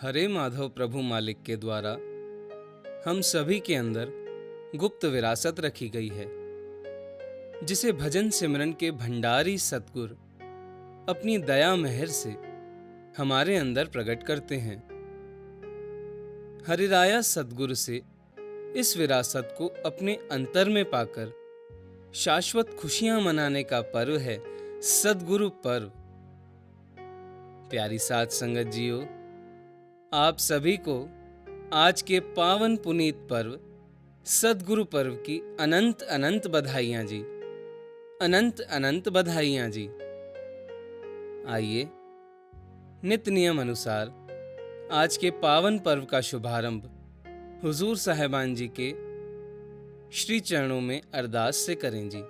हरे माधव प्रभु मालिक के द्वारा हम सभी के अंदर गुप्त विरासत रखी गई है, जिसे भजन सिमरन के भंडारी सतगुर अपनी दया मेहर से हमारे अंदर प्रकट करते हैं। हरिराया सतगुरु से इस विरासत को अपने अंतर में पाकर शाश्वत खुशियां मनाने का पर्व है सतगुरु पर्व। प्यारी साध संगत जियो, आप सभी को आज के पावन पुनीत पर्व सतगुरु पर्व की अनंत अनंत बधाइयां जी, अनंत अनंत बधाइयां जी। आइए नित्य नियम अनुसार आज के पावन पर्व का शुभारंभ हुजूर साहिबान जी के श्री चरणों में अरदास से करें जी।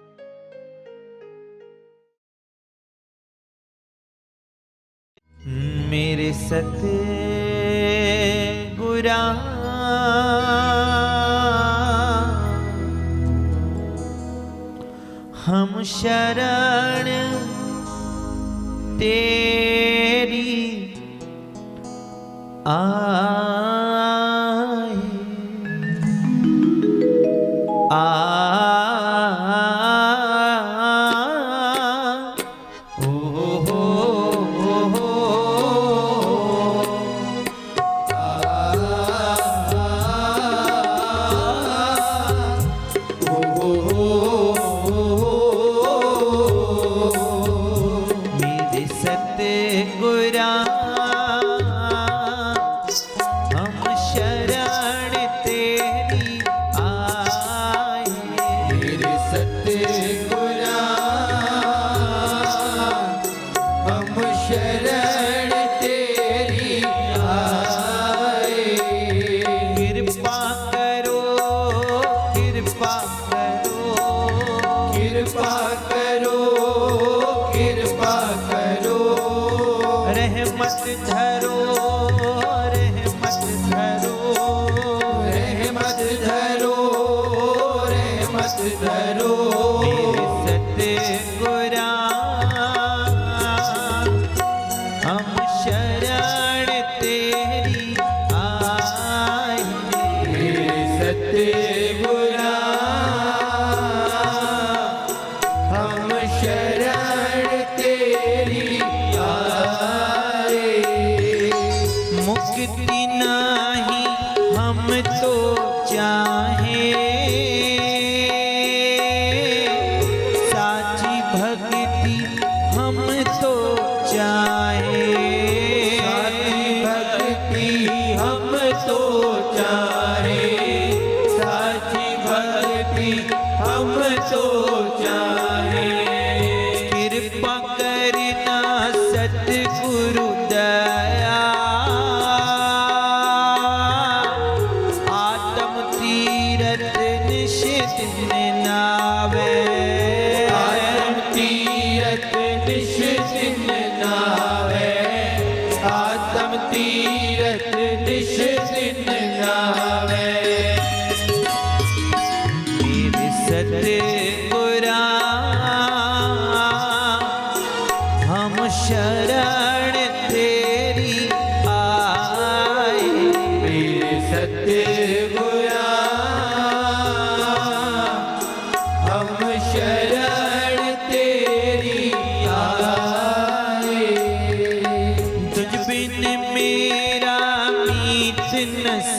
मेरे सतगुरा हम शरण तेरी आए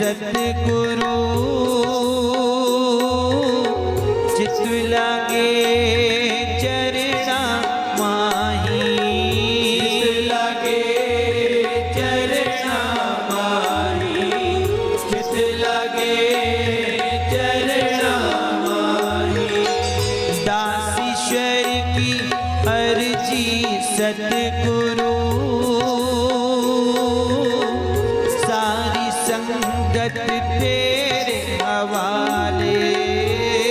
सतगुरु चित लागे चरणा माही, चरणा माही, चित लागे चरणा माही। दासीश्वर की अर्जी सतगुरु तेरे हवाले,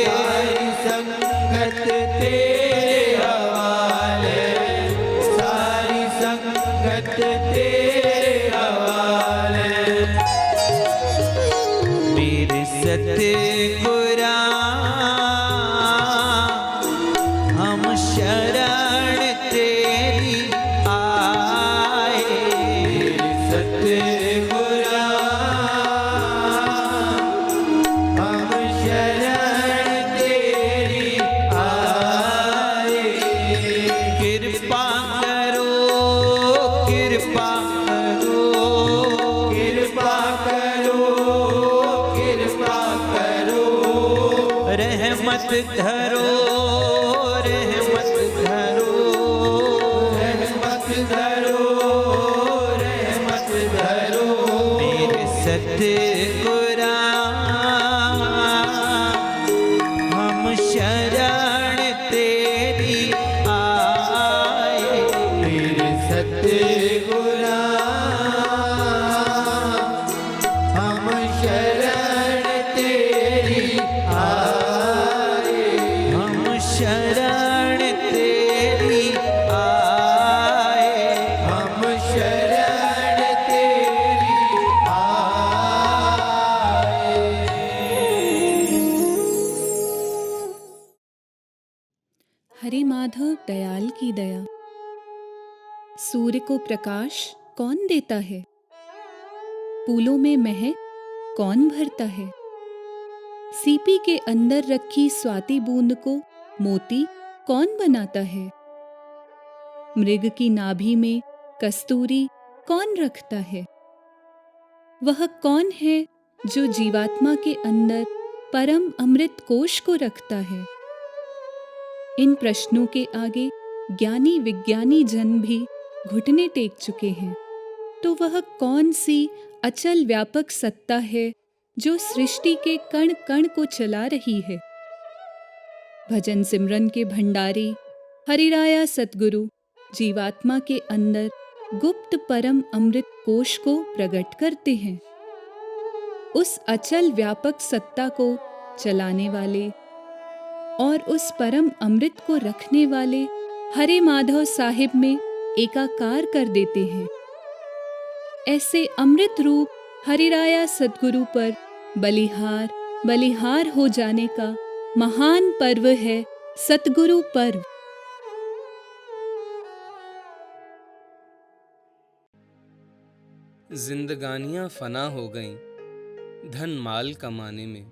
सारी संगत तेरे हवाले, सारी संगत तेरे हवाले। मेरे सतगुरा हम शरण तेरी आ धरो, रहमत धरो, रहमत धरो, रहमत धरो। मेरे सतगुरा हम शरण तेरी आए। मेरे सतगुरा हम शरण तेरी आए। हम शरण तेरी आए। हम शरण तेरी आए। हरे माधव दयाल की दया। सूर्य को प्रकाश कौन देता है? फूलों में महक कौन भरता है? सीपी के अंदर रखी स्वाति बूंद को मोती कौन बनाता है? मृग की नाभि में कस्तूरी कौन रखता है? वह कौन है जो जीवात्मा के अंदर परम अमृत कोश को रखता है? इन प्रश्नों के आगे ज्ञानी विज्ञानी जन भी घुटने टेक चुके हैं। तो वह कौन सी अचल व्यापक सत्ता है जो सृष्टि के कण कण को चला रही है? भजन सिमरन के भंडारी हरिराया सतगुरु जीवात्मा के अंदर गुप्त परम अमृत कोश को प्रकट करते हैं। उस अचल व्यापक सत्ता को चलाने वाले और उस परम अमृत को रखने वाले हरे माधव साहिब में एकाकार कर देते हैं। ऐसे अमृत रूप हरिराया सतगुरु पर बलिहार हो जाने का महान पर्व है सतगुरु पर्व। जिंदगानियां फना हो गईं धन माल कमाने में,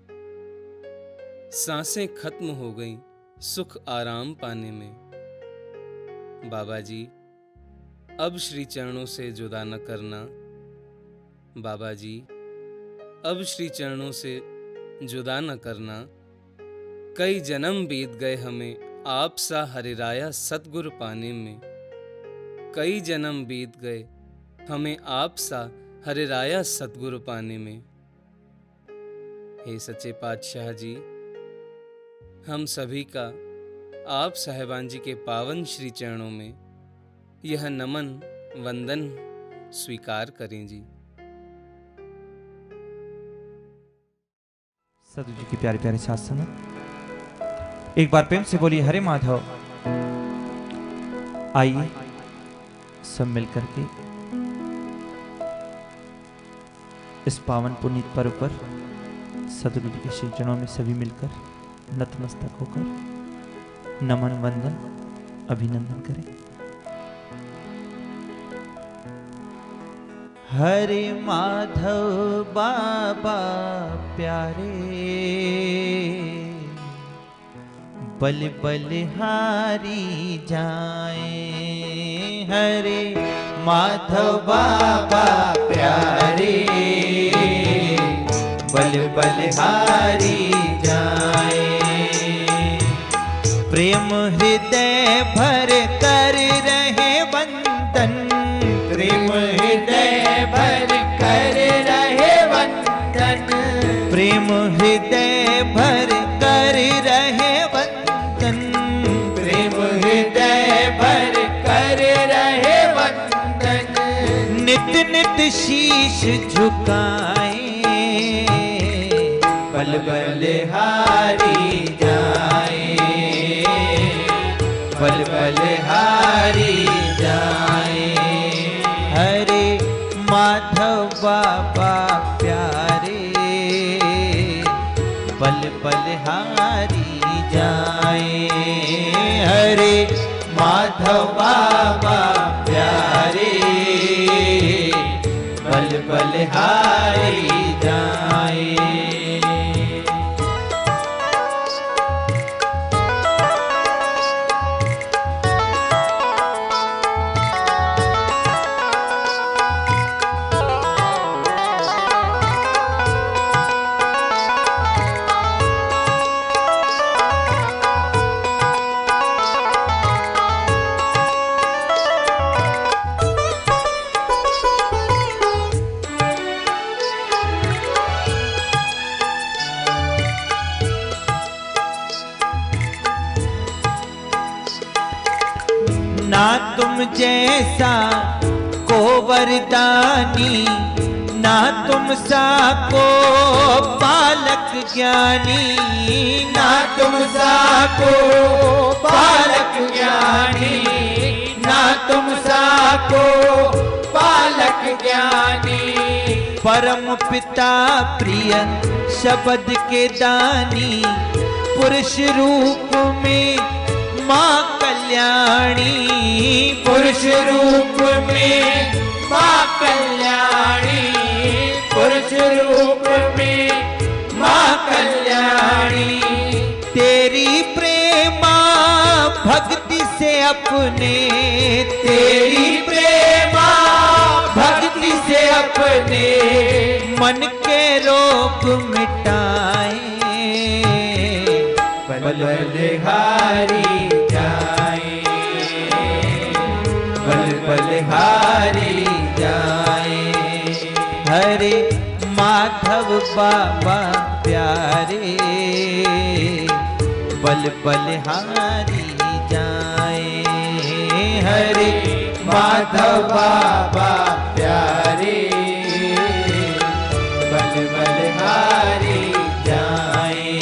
सांसें खत्म हो गईं सुख आराम पाने में। बाबा जी अब श्री चरणों से जुदा न करना। बाबा जी अब श्री चरणों से जुदा न करना। कई जन्म बीत गए हमें आप सा हरिराया सतगुरु पाने में। कई जन्म बीत गए हमें आप सा हरिराया सतगुरु पाने में। हे सच्चे पातशाह जी, हम सभी का आप साहिबान जी के पावन श्री चरणों में यह नमन वंदन स्वीकार करें जी। सदगुरु जी की प्यारे प्यारे साथ संगत, एक बार प्रेम से बोलिए हरे माधव। आइए सब मिलकर के इस पावन पुनीत पर्व पर सदगुरु जी के श्री चरणों में सभी मिलकर नतमस्तक होकर नमन वंदन अभिनंदन करें। हरे माधव बाबा प्यारे, बल बलिहारी जाए। हरे माधव बाबा प्यारे, बल बलिहारी जाए। प्रेम हृदय भर कर रहे वंदन। प्रेम हृदय भर कर रहे वंदन। प्रेम हृदय भर कर रहे वंदन। प्रेम हृदय भर कर रहे वंदन। नित नित शीश झुकाए, बल बलिहारी जाए। बल बलिहारी जाए। हरे माधव बाबा प्यारे, बल बलिहारी जाए। हरे माधव बाबा प्यारे, बल बलिहारी जाए। ना तुम जैसा को वरदानी, ना तुम सा को पालक ज्ञानी, ना तुम सा को पालक ज्ञानी, ना तुम सा को पालक ज्ञानी। परम पिता प्रिय शब्द के दानी, पुरुष रूप में माँ कल्याणी, पुरुष रूप में माँ कल्याणी, पुरुष रूप में माँ कल्याणी। तेरी प्रेमा भक्ति से अपने, तेरी प्रेमा भक्ति से अपने मन के रोग मिटाए, बलिहारी जाए, बलिहारी जाए। हरे माधव बाबा प्यारे, बलिहारी जाए। हरे माधव बाबा प्यारे, बलिहारी जाए।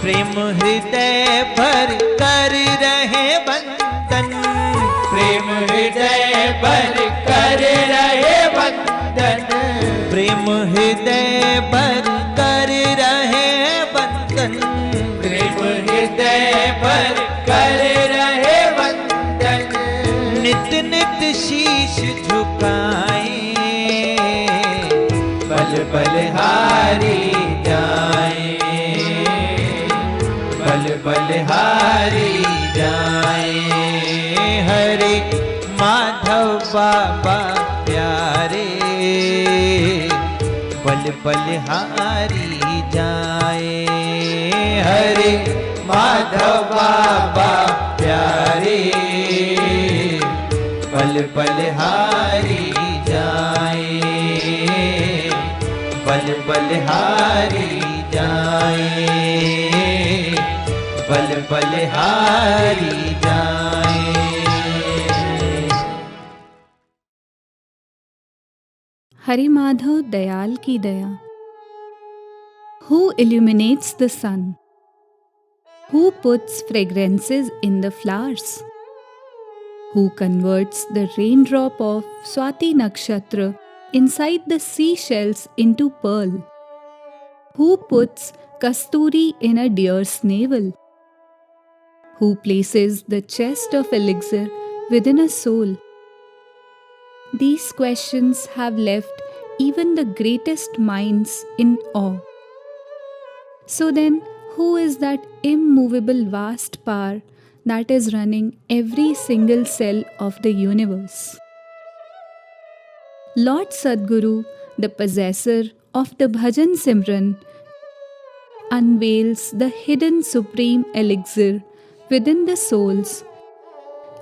प्रेम हृदय भर कर रहे बंधन, प्रेम हृदय भर कर रहे बंधन, प्रेम हृदय भर कर रहे बंधन, प्रेम हृदय भर कर रहे बंधन। नित नित शीश झुकाए, बलिहारी जाए, बलिहारी जाए। हरे माधव बाबा प्यारे, बलिहारी जाए। हरे माधव बाबा प्यारे, बलिहारी जाए, बलिहारी जाए, बलिहारी जाए। हरि माधव दयाल की दया। Who illuminates the sun? Who puts fragrances in the flowers? Who converts the raindrop of Swati Nakshatra inside the seashells into pearl? Who puts kasturi in a deer's navel? Who places the chest of elixir within a soul? These questions have left even the greatest minds in awe. So then, who is that immovable vast power that is running every single cell of the universe? Lord Sadguru, the possessor of the Bhajan Simran, unveils the hidden supreme elixir within the souls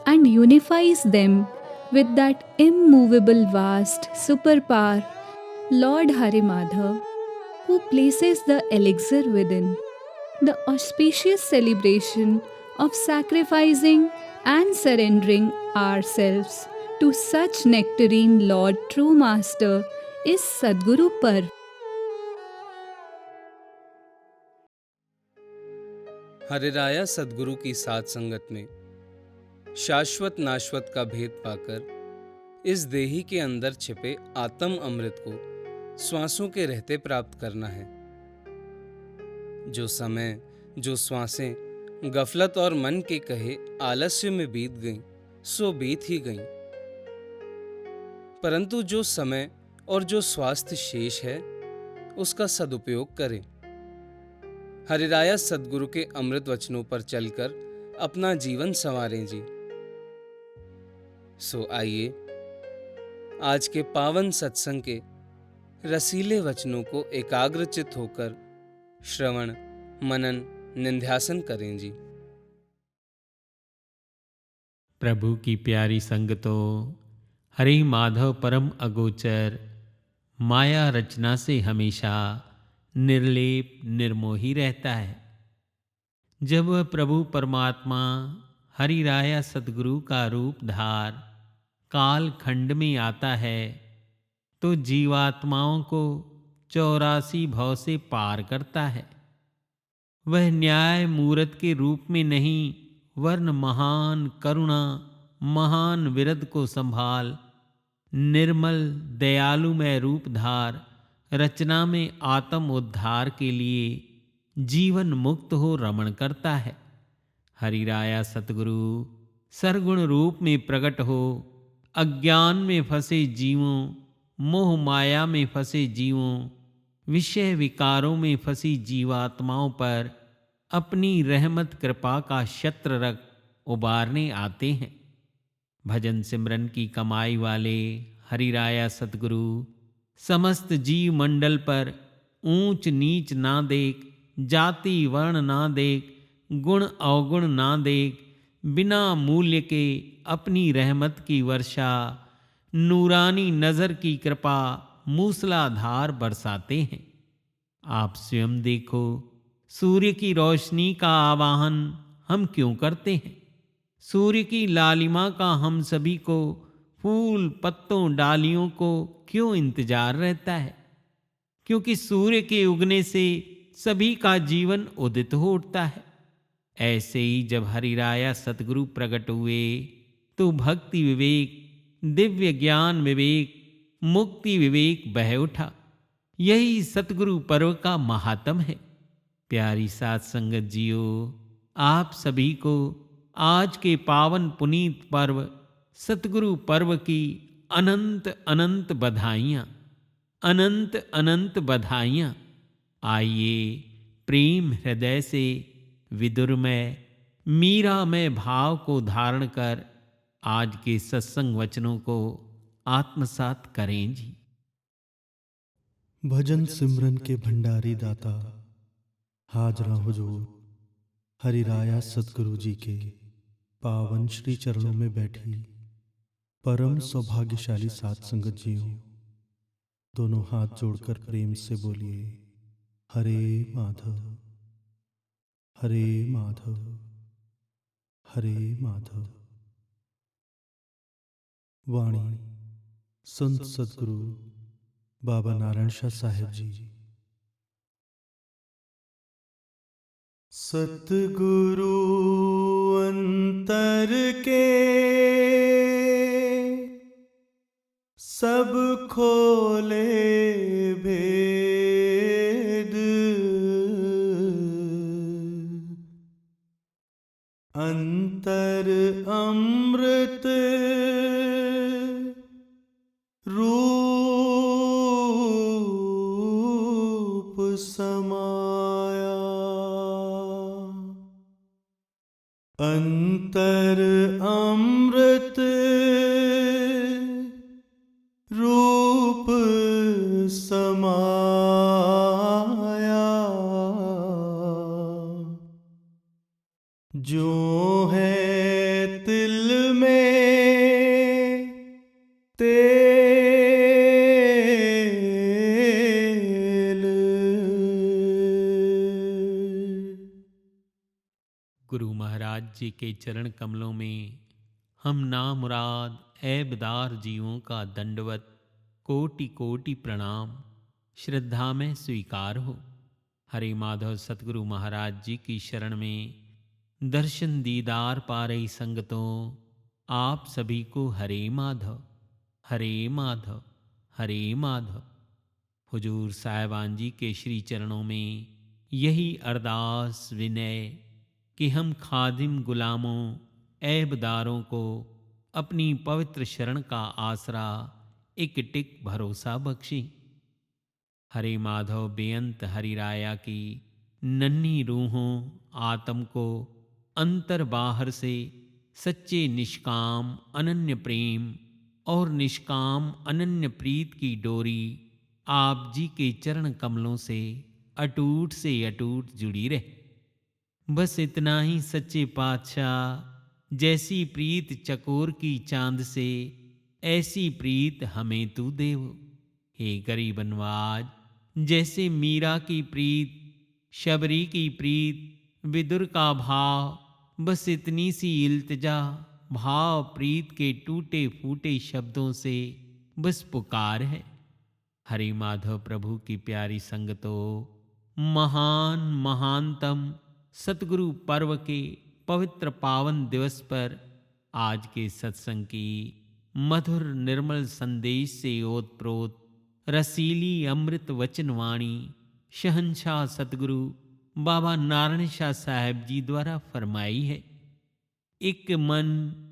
and unifies them with that immovable vast superpower, Lord Hari Madhav, who places the elixir within. The auspicious celebration of sacrificing and surrendering ourselves to such nectarine Lord True Master is Sadguru Parv. हरिराया सद्गुरु की साथ संगत में शाश्वत नाश्वत का भेद पाकर इस देही के अंदर छिपे आत्म अमृत को श्वासों के रहते प्राप्त करना है। जो समय, जो श्वासें गफलत और मन के कहे आलस्य में बीत गईं, सो बीत ही गईं। परंतु जो समय और जो स्वास्थ्य शेष है, उसका सदुपयोग करें। हरिराया सद्गुरु के अमृत वचनों पर चलकर अपना जीवन संवारें जी। सो आइए आज के पावन सत्संग के रसीले वचनों को एकाग्रचित होकर श्रवण, मनन, निंध्यासन करें जी। प्रभु की प्यारी संगतों, हरि माधव परम अगोचर माया रचना से हमेशा निर्लेप निर्मोही रहता है। जब वह प्रभु परमात्मा हरि राया सतगुरु का रूप धार काल खंड में आता है तो जीवात्माओं को 84 भव से पार करता है। वह न्याय मूरत के रूप में नहीं वरन महान करुणा महान विरध को संभाल निर्मल दयालुमय रूप धार रचना में आत्म उद्धार के लिए जीवन मुक्त हो रमण करता है। हरि राया सतगुरु सरगुण रूप में प्रकट हो अज्ञान में फंसे जीवों मोह माया में फंसे जीवों विषय विकारों में फंसी जीवात्माओं पर अपनी रहमत कृपा का छत्र रख उबारने आते हैं। भजन सिमरन की कमाई वाले हरि राया सतगुरु समस्त जीव मंडल पर ऊंच नीच ना देख जाति वर्ण ना देख गुण अवगुण ना देख बिना मूल्य के अपनी रहमत की वर्षा नूरानी नजर की कृपा मूसलाधार बरसाते हैं। आप स्वयं देखो सूर्य की रोशनी का आवाहन हम क्यों करते हैं। सूर्य की लालिमा का हम सभी को फूल पत्तों डालियों को क्यों इंतजार रहता है। क्योंकि सूर्य के उगने से सभी का जीवन उदित हो उठता है। ऐसे ही जब हरि राया सतगुरु प्रकट हुए तो भक्ति विवेक दिव्य ज्ञान विवेक मुक्ति विवेक बह उठा। यही सतगुरु पर्व का महात्म है। प्यारी साथ संगत जियो, आप सभी को आज के पावन पुनीत पर्व सतगुरु पर्व की अनंत अनंत बधाइयाँ अनंत अनंत बधाइयाँ। आइए प्रेम हृदय से विदुरमय मीरामय भाव को धारण कर आज के सत्संग वचनों को आत्मसात करें जी। भजन सिमरन के भंडारी दाता हाजरा हुजूर हरि राया सतगुरु जी के पावन श्री चरणों में बैठी परम सौभाग्यशाली सात संगत जियों, दोनों हाथ जोड़कर प्रेम से बोलिए हरे माधव हरे माधव हरे माधव। वाणी संत सतगुरु बाबा नारायण शाह साहेब जी। सतगुरु अंतर के सब खोले भेद, अंतर अमृत रूप समाया, अंतर अमृत रूप समाया। जो है तिल में तेल। गुरु महाराज जी के चरण कमलों में हम नामुराद ऐबदार जीवों का दंडवत कोटि कोटि प्रणाम श्रद्धा में स्वीकार हो। हरे माधव सतगुरु महाराज जी की शरण में दर्शन दीदार पा रही संगतों, आप सभी को हरे माधव हरे माधव हरे माधव। हुजूर साहिबान जी के श्री चरणों में यही अरदास विनय कि हम खादिम गुलामों ऐबदारों को अपनी पवित्र शरण का आसरा एक टिक भरोसा बख्शी। हरे माधव बेअंत हरि राया की नन्ही रूहों आत्म को अंतर बाहर से सच्चे निष्काम अनन्य प्रेम और निष्काम अनन्य प्रीत की डोरी आप जी के चरण कमलों से अटूट जुड़ी रहे। बस इतना ही सच्चे पातशाह, जैसी प्रीत चकोर की चांद से ऐसी प्रीत हमें तू देव। हे गरीब नवाज, जैसे मीरा की प्रीत शबरी की प्रीत विदुर का भाव बस इतनी सी इल्तिजा भाव प्रीत के टूटे फूटे शब्दों से बस पुकार है। हरि माधव प्रभु की प्यारी संग तो महान महानतम सतगुरु पर्व के पवित्र पावन दिवस पर आज के सत्संग की मधुर निर्मल संदेश से ओतप्रोत रसीली अमृत वचन वाणी शहंशाह सतगुरु बाबा नारायण शाह साहब जी द्वारा फरमाई है। एक मन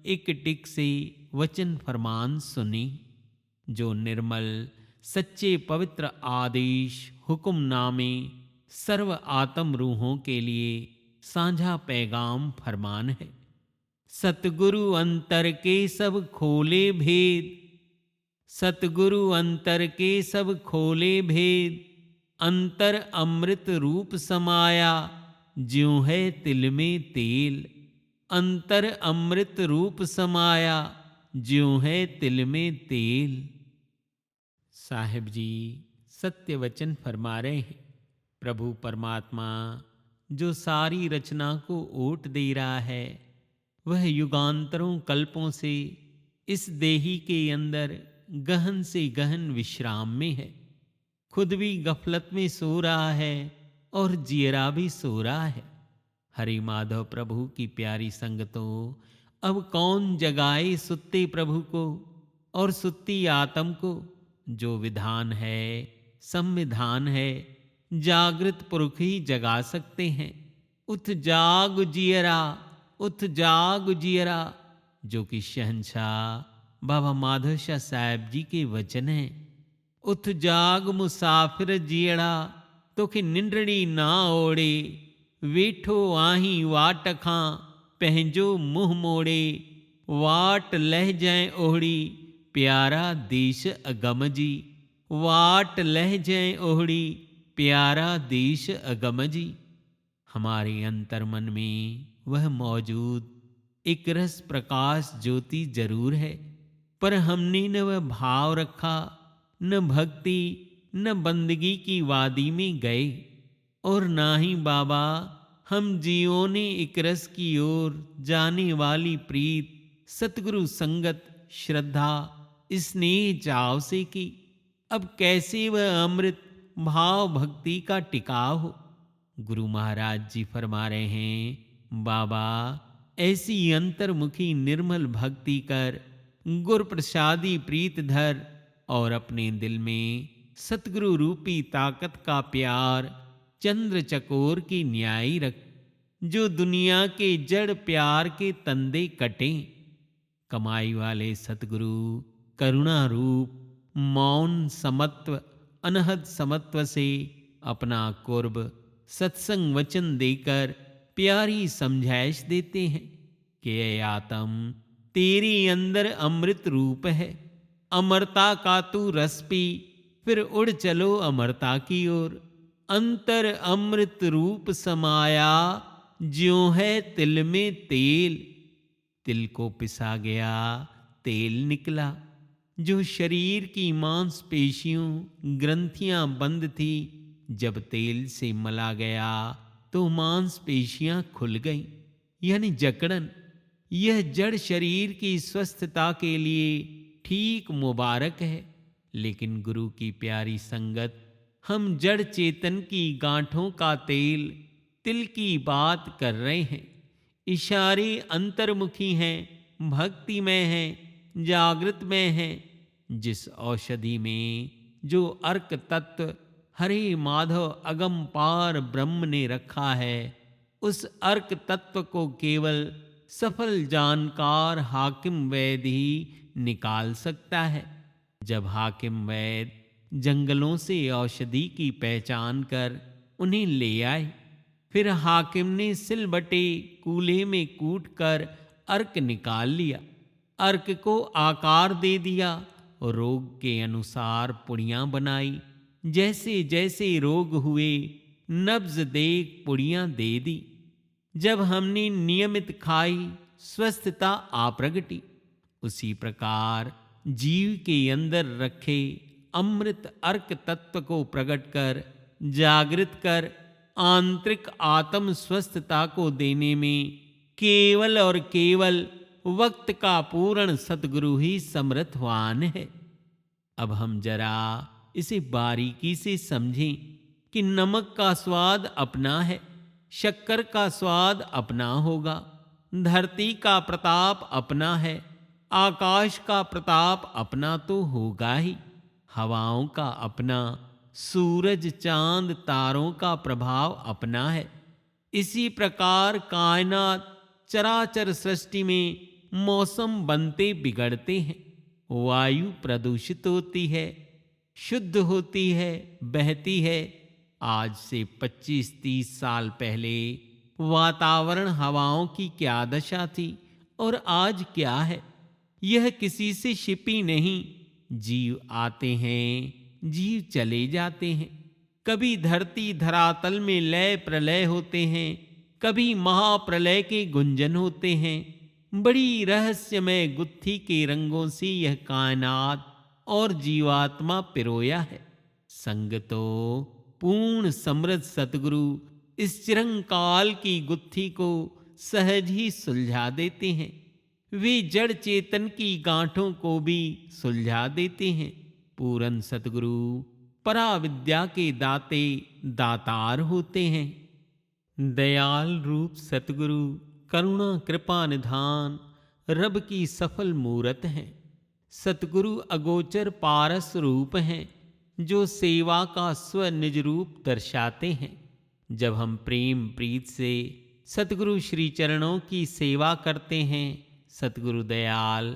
एक टिक से वचन फरमान सुनी, जो निर्मल सच्चे पवित्र आदेश हुक्मनामे सर्व आत्म रूहों के लिए साझा पैगाम फरमान है। सतगुरु अंतर के सब खोले भेद, सतगुरु अंतर के सब खोले भेद, अंतर अमृत रूप समाया ज्यों है तिल में तेल, अंतर अमृत रूप समाया ज्यों है तिल में तेल। साहिब जी सत्य वचन फरमा रहे हैं। प्रभु परमात्मा जो सारी रचना को ओट दे रहा है, वह युगांतरों कल्पों से इस देही के अंदर गहन से गहन विश्राम में है। खुद भी गफलत में सो रहा है और जियरा भी सो रहा है। हरि माधव प्रभु की प्यारी संग तो अब कौन जगाए सुत्ते प्रभु को और सुत्ती आत्म को। जो विधान है संविधान है, जागृत पुरुष ही जगा सकते हैं। उठ जाग जियरा, उठ जाग जियरा, जो कि शहंशाह बाबा माधव शाह साहब जी के वचन हैं। उठ जाग मुसाफिर जियड़ा, तो कि निंद्रड़ी ना ओढ़े, वेठो आही वाट खां पहंजो मुंह मोड़े, वाट लह जाए ओहड़ी प्यारा देश अगम जी, वाट लह जाए ओहड़ी प्यारा देश अगम जी। हमारे अंतर मन में वह मौजूद एक रस प्रकाश ज्योति जरूर है, पर हमने न वह भाव रखा, न भक्ति न बंदगी की वादी में गए, और ना ही बाबा हम जियों ने एक रस की ओर जाने वाली प्रीत सतगुरु संगत श्रद्धा स्नेह चाव से की। अब कैसे वह अमृत भाव भक्ति का टिकाव हो। गुरु महाराज जी फरमा रहे हैं, बाबा ऐसी अंतर्मुखी निर्मल भक्ति कर, गुर प्रसादी प्रीत धर, और अपने दिल में सतगुरु रूपी ताकत का प्यार चंद्र चकोर की न्यायी रख, जो दुनिया के जड़ प्यार के तंदे कटे। कमाई वाले सतगुरु करुणा रूप मौन समत्व अनहद समत्व से अपना कुर्ब सत्संग वचन देकर प्यारी समझाइश देते हैं कि ये आत्म तेरे अंदर अमृत रूप है, अमरता का तू रस पी, फिर उड़ चलो अमरता की ओर। अंतर अमृत रूप समाया ज्यों है तिल में तेल, तिल को पिसा गया तेल निकला। जो शरीर की मांसपेशियों ग्रंथियां बंद थी, जब तेल से मला गया तो मांसपेशियां खुल गईं, यानी जकड़न। यह जड़ शरीर की स्वस्थता के लिए ठीक मुबारक है, लेकिन गुरु की प्यारी संगत हम जड़ चेतन की गांठों का तेल तिल की बात कर रहे हैं। इशारे अंतर्मुखी हैं, भक्ति में हैं, जागृत में हैं। जिस औषधि में जो अर्क तत्व हरे माधव अगम पार ब्रह्म ने रखा है, उस अर्क तत्व को केवल सफल जानकार हाकिम वैद ही निकाल सकता है। जब हाकिम वैद जंगलों से औषधि की पहचान कर उन्हें ले आए, फिर हाकिम ने सिलबटे कूल्हे में कूट कर अर्क निकाल लिया, अर्क को आकार दे दिया और रोग के अनुसार पुड़ियां बनाई। जैसे जैसे रोग हुए नब्ज देख पुड़ियां दे दी। जब हमने नियमित खाई स्वस्थता आ प्रगटी। उसी प्रकार जीव के अंदर रखे अमृत अर्क तत्व को प्रकट कर जागृत कर आंतरिक आत्म स्वस्थता को देने में केवल और केवल वक्त का पूर्ण सतगुरु ही समर्थवान है। अब हम जरा इसे बारीकी से समझें कि नमक का स्वाद अपना है, शक्कर का स्वाद अपना होगा, धरती का प्रताप अपना है, आकाश का प्रताप अपना तो होगा ही, हवाओं का अपना, सूरज चांद तारों का प्रभाव अपना है। इसी प्रकार कायनात चराचर सृष्टि में मौसम बनते बिगड़ते हैं, वायु प्रदूषित होती है, शुद्ध होती है, बहती है। आज से 25-30 साल पहले वातावरण हवाओं की क्या दशा थी और आज क्या है, यह किसी से छिपी नहीं। जीव आते हैं, जीव चले जाते हैं। कभी धरती धरातल में लय प्रलय होते हैं, कभी महाप्रलय के गुंजन होते हैं। बड़ी रहस्यमय गुत्थी के रंगों से यह कायनात और जीवात्मा पिरोया है। संग तो पूर्ण समृद्ध सतगुरु इस चिरंकाल की गुत्थी को सहज ही सुलझा देते हैं। वे जड़ चेतन की गांठों को भी सुलझा देते हैं। पूर्ण सतगुरु पराविद्या के दाते दातार होते हैं। दयाल रूप सतगुरु करुणा कृपा निधान रब की सफल मूरत हैं। सतगुरु अगोचर पारस रूप हैं जो सेवा का स्व निज रूप दर्शाते हैं। जब हम प्रेम प्रीत से सतगुरु श्री चरणों की सेवा करते हैं, सतगुरु दयाल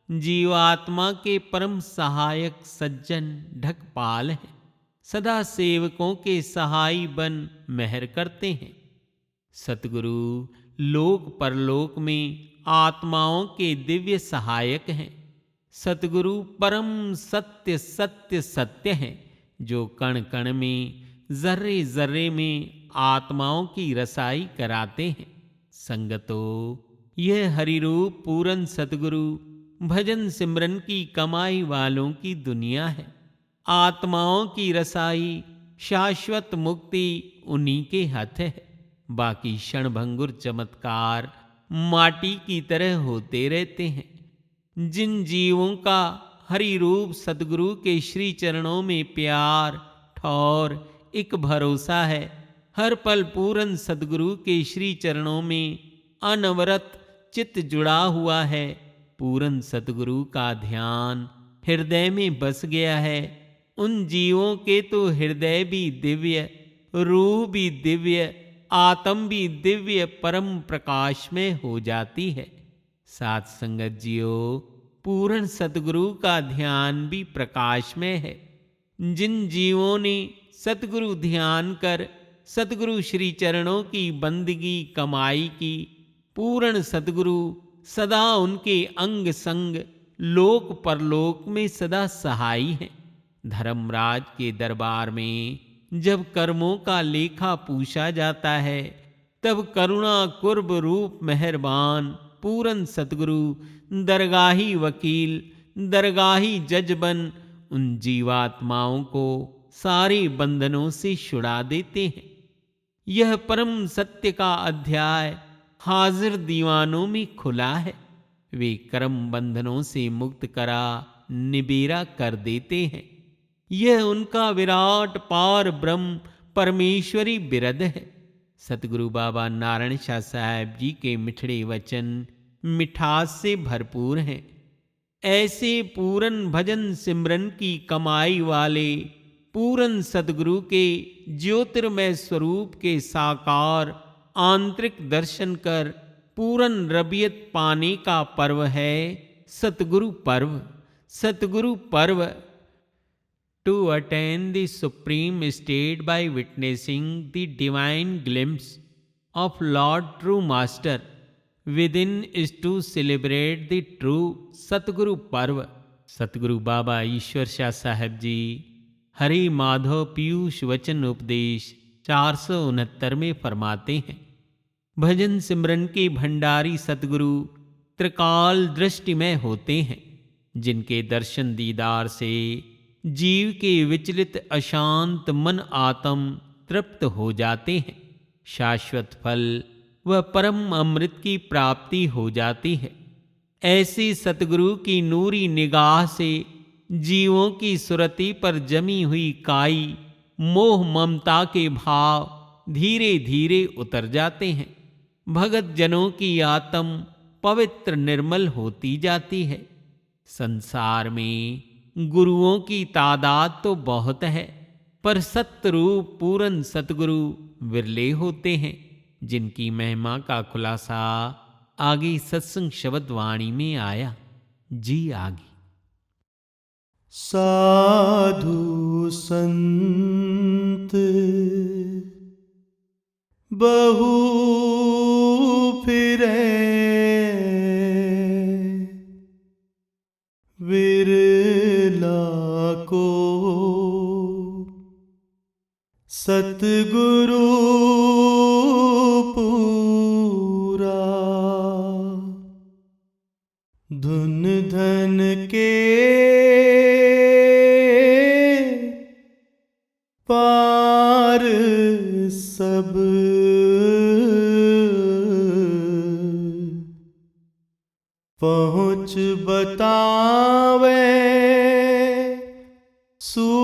जीवात्मा के परम सहायक सज्जन ढकपाल हैं, सदा सेवकों के सहाय बन मेहर करते हैं। सतगुरु लोक परलोक में आत्माओं के दिव्य सहायक हैं। सतगुरु परम सत्य सत्य सत्य हैं जो कण कण में जर्रे जर्रे में आत्माओं की रसाई कराते हैं। संगतो यह हरिरूप पूरन सतगुरु भजन सिमरन की कमाई वालों की दुनिया है। आत्माओं की रसाई शाश्वत मुक्ति उन्हीं के हाथ है। बाकी क्षणभंगुर चमत्कार माटी की तरह होते रहते हैं। जिन जीवों का हरि रूप सतगुरु के श्री चरणों में प्यार ठौर एक भरोसा है, हर पल पूरन सतगुरु के श्री चरणों में अनवरत चित्त जुड़ा हुआ है, पूरन सतगुरु का ध्यान हृदय में बस गया है, उन जीवों के तो हृदय भी दिव्य, रूह भी दिव्य, आत्म भी दिव्य परम प्रकाश में हो जाती है। साथ संगत जियो पूर्ण सतगुरु का ध्यान भी प्रकाश में है। जिन जीवों ने सतगुरु ध्यान कर सतगुरु श्री चरणों की बंदगी कमाई की, पूर्ण सतगुरु सदा उनके अंग संग लोक परलोक में सदा सहाई हैं। धर्मराज के दरबार में जब कर्मों का लेखा पूछा जाता है, तब करुणा कुर्ब रूप मेहरबान पूरन सतगुरु दरगाही वकील दरगाही जज बन उन जीवात्माओं को सारे बंधनों से छुड़ा देते हैं। यह परम सत्य का अध्याय हाजिर दीवानों में खुला है। वे कर्म बंधनों से मुक्त करा निबेरा कर देते हैं। यह उनका विराट पार ब्रह्म परमेश्वरी बिरद है। सतगुरु बाबा नारायण शाह साहब जी के मिठड़े वचन मिठास से भरपूर हैं। ऐसे पूरन भजन सिमरन की कमाई वाले पूरन सतगुरु के ज्योतिर्मय स्वरूप के साकार आंतरिक दर्शन कर पूरन रबियत पाने का पर्व है सतगुरु पर्व। सतगुरु पर्व to attain the supreme state by witnessing the divine glimpse of Lord True Master within is to celebrate the true Satguru Parv। सतगुरु बाबा ईश्वर शाह साहब जी हरि माधव पीयूष वचन उपदेश 469 में फरमाते हैं, भजन सिमरन के भंडारी सतगुरु त्रिकाल दृष्टिमय होते हैं, जिनके दर्शन दीदार से जीव के विचलित अशांत मन आत्म तृप्त हो जाते हैं। शाश्वत फल वह परम अमृत की प्राप्ति हो जाती है। ऐसी सतगुरु की नूरी निगाह से जीवों की सुरति पर जमी हुई काई मोह ममता के भाव धीरे धीरे उतर जाते हैं। भगत जनों की आत्म पवित्र निर्मल होती जाती है। संसार में गुरुओं की तादाद तो बहुत है, पर सत्यरूप पूर्ण सतगुरु विरले होते हैं, जिनकी महिमा का खुलासा आगे सत्संग शब्द वाणी में आया। जी आगे। साधु संत बहु फिरे, विरला को सतगुरु पूरा। धुन धन के पार सब, पहुँच बतावे सूरा।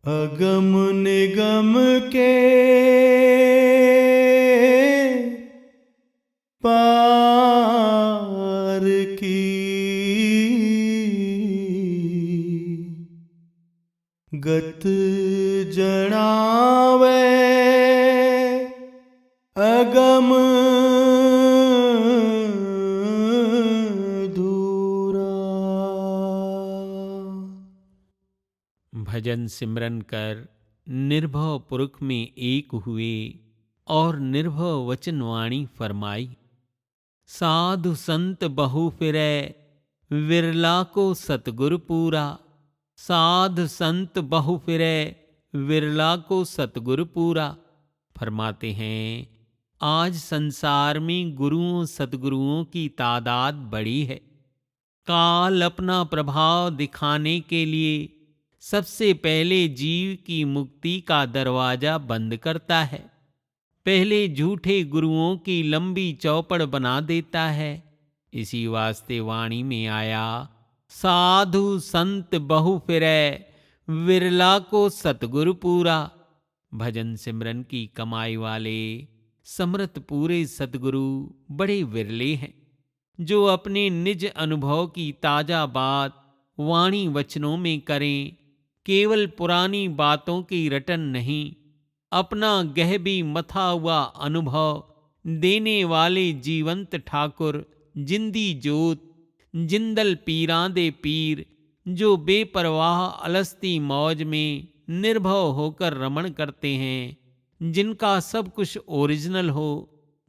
अगम निगम के पार की, गत जनावे अगम धूरा। भजन सिमरन कर निर्भव पुरख में एक हुए और निर्भव वचन वाणी फरमाई। साधु संत बहु फिरै, विरला को सतगुरु पूरा। साध संत बहु फिरै, विरला को सतगुरु पूरा। फरमाते हैं, आज संसार में गुरुओं सतगुरुओं की तादाद बड़ी है। काल अपना प्रभाव दिखाने के लिए सबसे पहले जीव की मुक्ति का दरवाजा बंद करता है। पहले झूठे गुरुओं की लंबी चौपड़ बना देता है। इसी वास्ते वाणी में आया, साधु संत बहु फिरै, विरला को सतगुरु पूरा। भजन सिमरन की कमाई वाले समर्थ पूरे सतगुरु बड़े विरले हैं, जो अपने निज अनुभव की ताजा बात वाणी वचनों में करें। केवल पुरानी बातों की रटन नहीं, अपना गहबी मथा हुआ अनुभव देने वाले जीवंत ठाकुर जिंदी जोत जिंदल पीरां दे पीर, जो बेपरवाह अलस्ती मौज में निर्भव होकर रमण करते हैं, जिनका सब कुछ ओरिजिनल हो,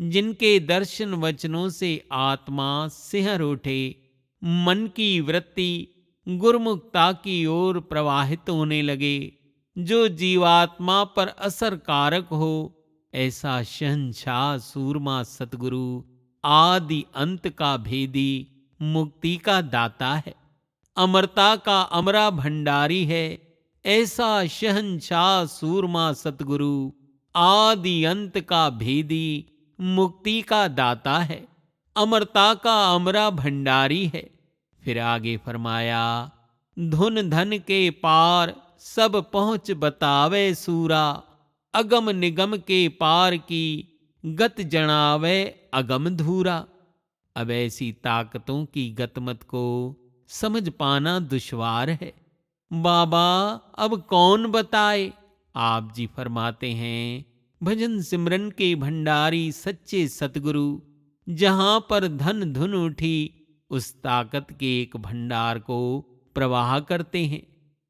जिनके दर्शन वचनों से आत्मा सिहर उठे, मन की वृत्ति गुरमुखता की ओर प्रवाहित होने लगे, जो जीवात्मा पर असर कारक हो, ऐसा शहंशाह सूरमा सतगुरु आदि अंत का भेदी मुक्ति का दाता है, अमरता का अमरा भंडारी है। ऐसा शहंशाह सूरमा सतगुरु आदि अंत का भेदी मुक्ति का दाता है, अमरता का अमरा भंडारी है। फिर आगे फरमाया, धुन धन के पार सब पहुँच बतावे सूरा, अगम निगम के पार की गत जनावे अगम धूरा। अब ऐसी ताकतों की गतमत को समझ पाना दुश्वार है। बाबा अब कौन बताए? आप जी फरमाते हैं, भजन सिमरन के भंडारी सच्चे सतगुरु जहां पर धन धुन उठी, उस ताकत के एक भंडार को प्रवाह करते हैं।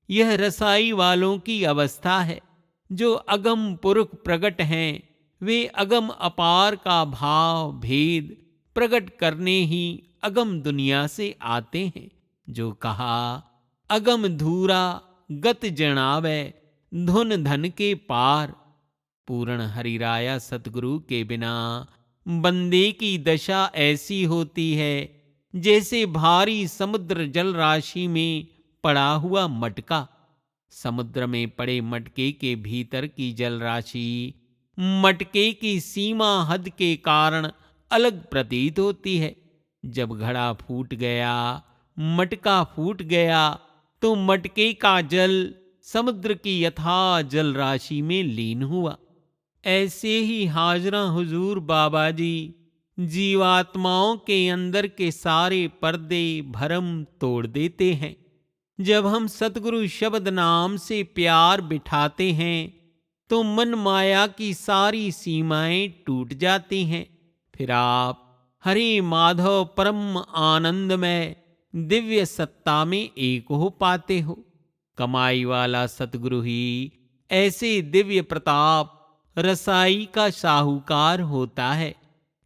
यह रसाई वालों की अवस्था है। जो अगम पुरुष प्रकट हैं, वे अगम अपार का भाव भेद प्रकट करने ही अगम दुनिया से आते हैं। जो कहा अगम धूरा गत जनावे धुन धन के पार। पूर्ण हरिराया सतगुरु के बिना बंदे की दशा ऐसी होती है जैसे भारी समुद्र जल राशि में पड़ा हुआ मटका। समुद्र में पड़े मटके के भीतर की जल राशि मटके की सीमा हद के कारण अलग प्रतीत होती है। जब घड़ा फूट गया, मटका फूट गया, तो मटके का जल समुद्र की यथा जल राशि में लीन हुआ। ऐसे ही हाजरा हुजूर बाबा जी जीवात्माओं के अंदर के सारे पर्दे भरम तोड़ देते हैं। जब हम सतगुरु शब्द नाम से प्यार बिठाते हैं तो मन माया की सारी सीमाएं टूट जाती हैं। फिर आप हरे माधव परम आनंद में दिव्य सत्ता में एक हो पाते हो। कमाई वाला सतगुरु ही ऐसे दिव्य प्रताप रसाई का साहूकार होता है।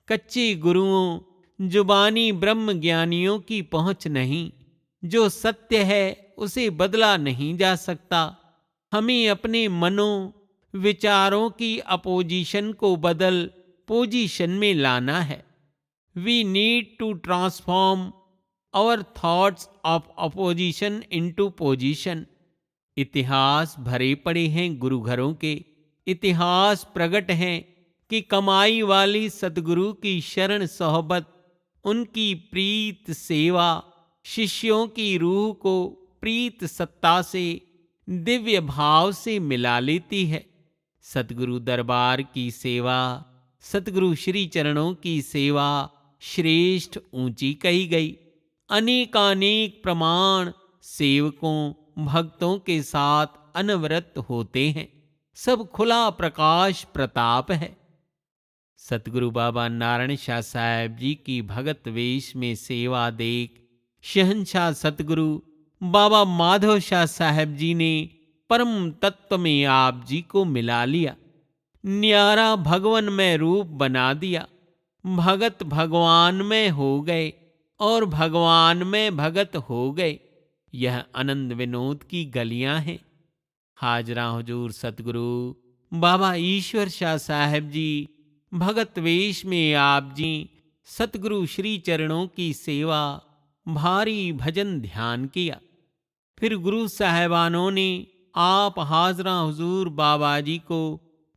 कच्चे गुरुओं जुबानी ब्रह्म ज्ञानियों की पहुंच नहीं। जो सत्य है उसे बदला नहीं जा सकता। हमें अपने मनों विचारों की अपोजिशन को बदल पोजीशन में लाना है। We need to transform our thoughts of opposition into position. इतिहास भरे पड़े हैं गुरु घरों के। इतिहास प्रकट हैं कि कमाई वाली सतगुरु की शरण सोहबत, उनकी प्रीत सेवा शिष्यों की रूह को प्रीत सत्ता से दिव्य भाव से मिला लेती है। सतगुरु दरबार की सेवा, सतगुरु श्री चरणों की सेवा श्रेष्ठ ऊंची कही गई। अनेकानेक प्रमाण सेवकों भक्तों के साथ अनवरत होते हैं। सब खुला प्रकाश प्रताप है। सतगुरु बाबा नारायण शाह साहब जी की भगत वेश में सेवा देख शहंशाह सतगुरु बाबा माधव शाह साहब जी ने परम तत्व में आप जी को मिला लिया। न्यारा भगवन में रूप बना दिया। भगत भगवान में हो गए और भगवान में भगत हो गए। यह आनंद विनोद की गलियां हैं। हाजरा हुजूर सतगुरु बाबा ईश्वर शाह साहब जी भगत वेश में आप जी सतगुरु श्री चरणों की सेवा भारी भजन ध्यान किया। फिर गुरु साहेबानों ने आप हाजरा हुजूर बाबा जी को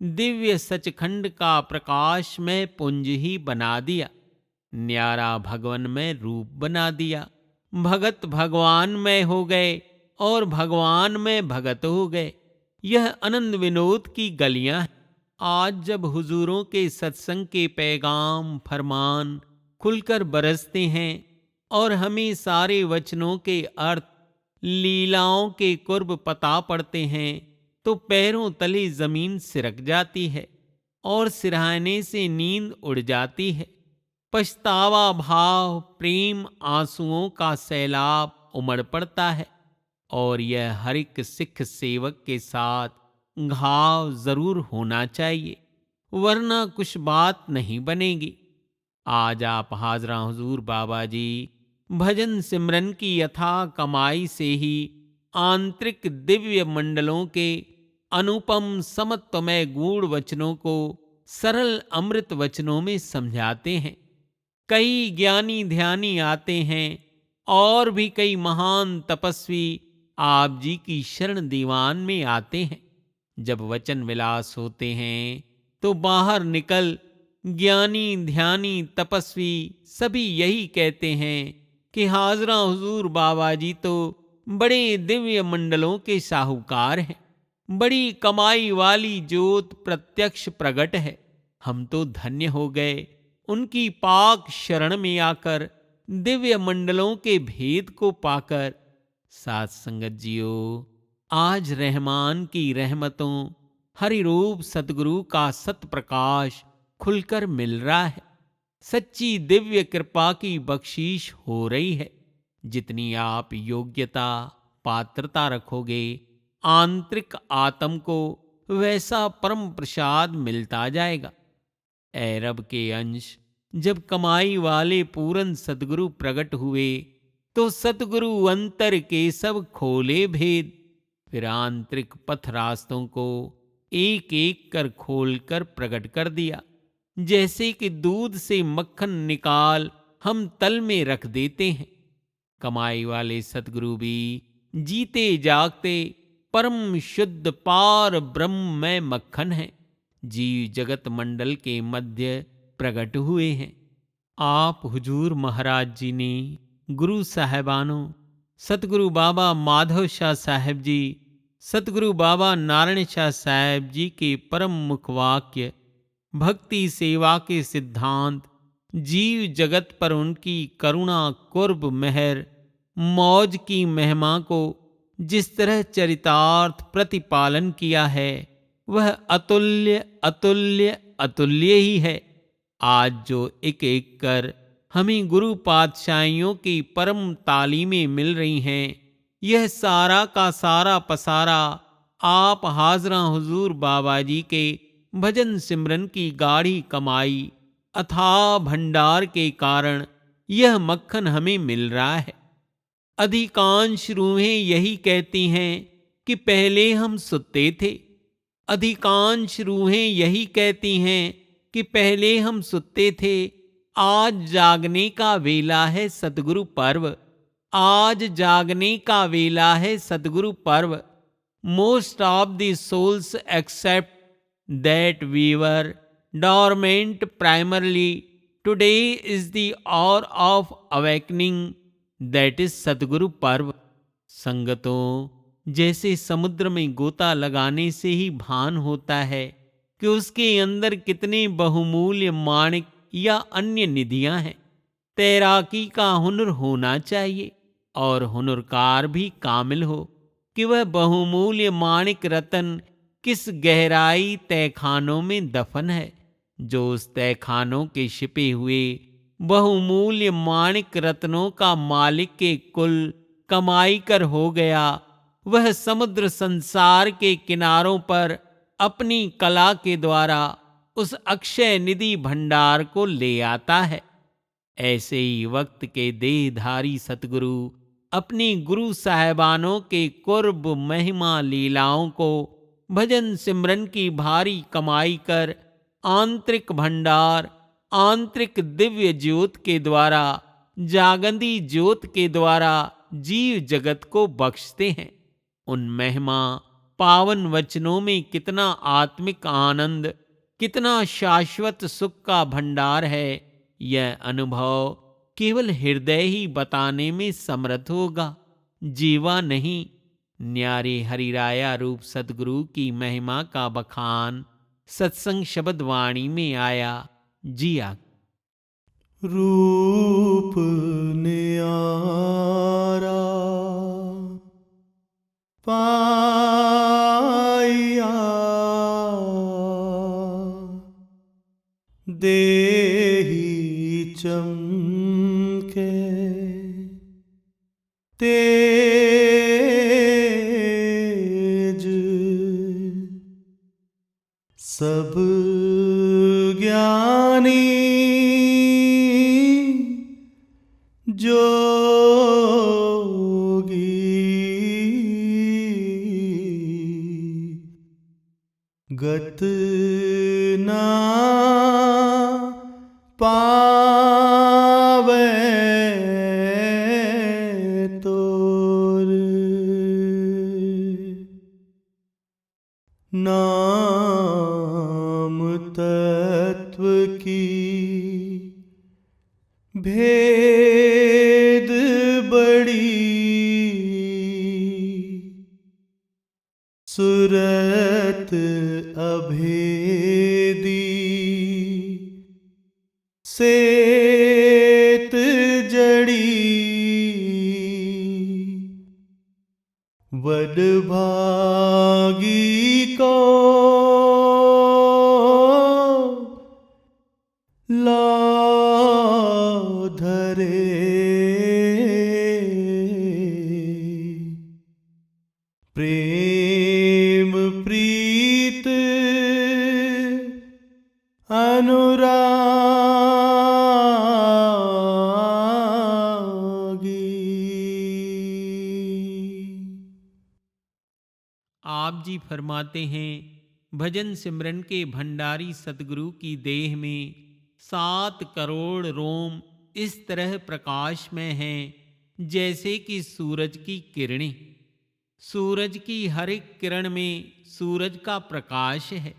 दिव्य सचखंड का प्रकाश में पुंज ही बना दिया। न्यारा भगवन में रूप बना दिया। भगत भगवान में हो गए और भगवान में भगत हो गए। यह आनंद विनोद की गलियां हैं। आज जब हुजूरों के सत्संग के पैगाम फरमान खुलकर बरसते हैं और हमें सारे वचनों के अर्थ लीलाओं के कुर्ब पता पड़ते हैं तो पैरों तले जमीन सिरक जाती है और सिरहाने से नींद उड़ जाती है। पछतावा भाव प्रेम आंसुओं का सैलाब उमड़ पड़ता है और यह हर एक सिख सेवक के साथ घाव जरूर होना चाहिए, वरना कुछ बात नहीं बनेगी। आज आप हाजरा हुजूर बाबा जी भजन सिमरन की यथा कमाई से ही आंतरिक दिव्य मंडलों के अनुपम समत्वमय गूढ़ वचनों को सरल अमृत वचनों में समझाते हैं। कई ज्ञानी ध्यानी आते हैं और भी कई महान तपस्वी आप जी की शरण दीवान में आते हैं। जब वचन विलास होते हैं तो बाहर निकल ज्ञानी ध्यानी तपस्वी सभी यही कहते हैं कि हाजरा हुजूर बाबा जी तो बड़े दिव्य मंडलों के साहूकार हैं। बड़ी कमाई वाली ज्योत प्रत्यक्ष प्रकट है। हम तो धन्य हो गए उनकी पाक शरण में आकर, दिव्य मंडलों के भेद को पाकर। साथ संगत जियो, आज रहमान की रहमतों हरि रूप सतगुरु का सत प्रकाश खुलकर मिल रहा है। सच्ची दिव्य कृपा की बख्शीश हो रही है। जितनी आप योग्यता पात्रता रखोगे आंतरिक आत्म को वैसा परम प्रसाद मिलता जाएगा। ऐ रब के अंश, जब कमाई वाले पूरन सतगुरु प्रकट हुए तो सतगुरु अंतर के सब खोले भेद। फिर आंतरिक पथ रास्तों को एक एक कर खोलकर प्रकट कर दिया। जैसे कि दूध से मक्खन निकाल हम तल में रख देते हैं, कमाई वाले सतगुरु भी जीते जागते परम शुद्ध पार ब्रह्म में मक्खन है, जीव जगत मंडल के मध्य प्रकट हुए हैं। आप हुजूर महाराज जी ने गुरु साहेबानों सतगुरु बाबा माधव शाह साहेब जी, सतगुरु बाबा नारायण शाह साहेब जी के परम मुखवाक्य, भक्ति सेवा के सिद्धांत, जीव जगत पर उनकी करुणा कुर्ब मेहर मौज की महिमा को जिस तरह चरितार्थ प्रतिपालन किया है वह अतुल्य अतुल्य अतुल्य ही है। आज जो एक एक कर हमें गुरु पातशाहियों की परम तालीमें मिल रही हैं, यह सारा का सारा पसारा आप हाजरा हुजूर बाबा जी के भजन सिमरन की गाढ़ी कमाई अथाह भंडार के कारण यह मक्खन हमें मिल रहा है। अधिकांश रूहें यही कहती हैं कि पहले हम सुते थे। अधिकांश रूहें यही कहती हैं कि पहले हम सुते थे। आज जागने का वेला है सतगुरु पर्व, आज जागने का वेला है Satguru Parv. Most of the souls accept that we were dormant primarily, today is the hour of awakening, that is Satguru Parv. संगतों, जैसे समुद्र में गोता लगाने से ही भान होता है कि उसके अंदर कितने बहुमूल्य माणिक या अन्य निधियां हैं, तैराकी का हुनर होना चाहिए और हुनरकार भी कामिल हो कि वह बहुमूल्य माणिक रतन किस गहराई तहखानों में दफन है। जो उस तहखानों के छिपे हुए बहुमूल्य माणिक रत्नों का मालिक के कुल कमाई कर हो गया, वह समुद्र संसार के किनारों पर अपनी कला के द्वारा उस अक्षय निधि भंडार को ले आता है। ऐसे ही वक्त के देहधारी सतगुरु अपनी गुरु साहेबानों के कुर्ब महिमा लीलाओं को भजन सिमरन की भारी कमाई कर आंतरिक भंडार, आंतरिक दिव्य ज्योत के द्वारा, जागंदी ज्योत के द्वारा जीव जगत को बख्शते हैं। उन महिमा पावन वचनों में कितना आत्मिक आनंद, कितना शाश्वत सुख का भंडार है, यह अनुभव केवल हृदय ही बताने में समर्थ होगा, जीवा नहीं। न्यारे हरिराया रूप सतगुरु की महिमा का बखान सत्संग शब्द वाणी में आया। जिया रूप न्यारा पाया, देहि चमके तेज, सब ज्ञानी जोगी, गत ना पावे तोर, नाम तत्व की भेद बड़ी, सुरत अभेदी सेत जड़ी, वडभागी को ला धरे, प्रेम प्रीत अनुरागी। आप जी फरमाते हैं, भजन सिमरन के भंडारी सतगुरु की देह में 7 करोड़ रोम इस तरह प्रकाश में हैं जैसे कि सूरज की किरणें। सूरज की हर एक किरण में सूरज का प्रकाश है।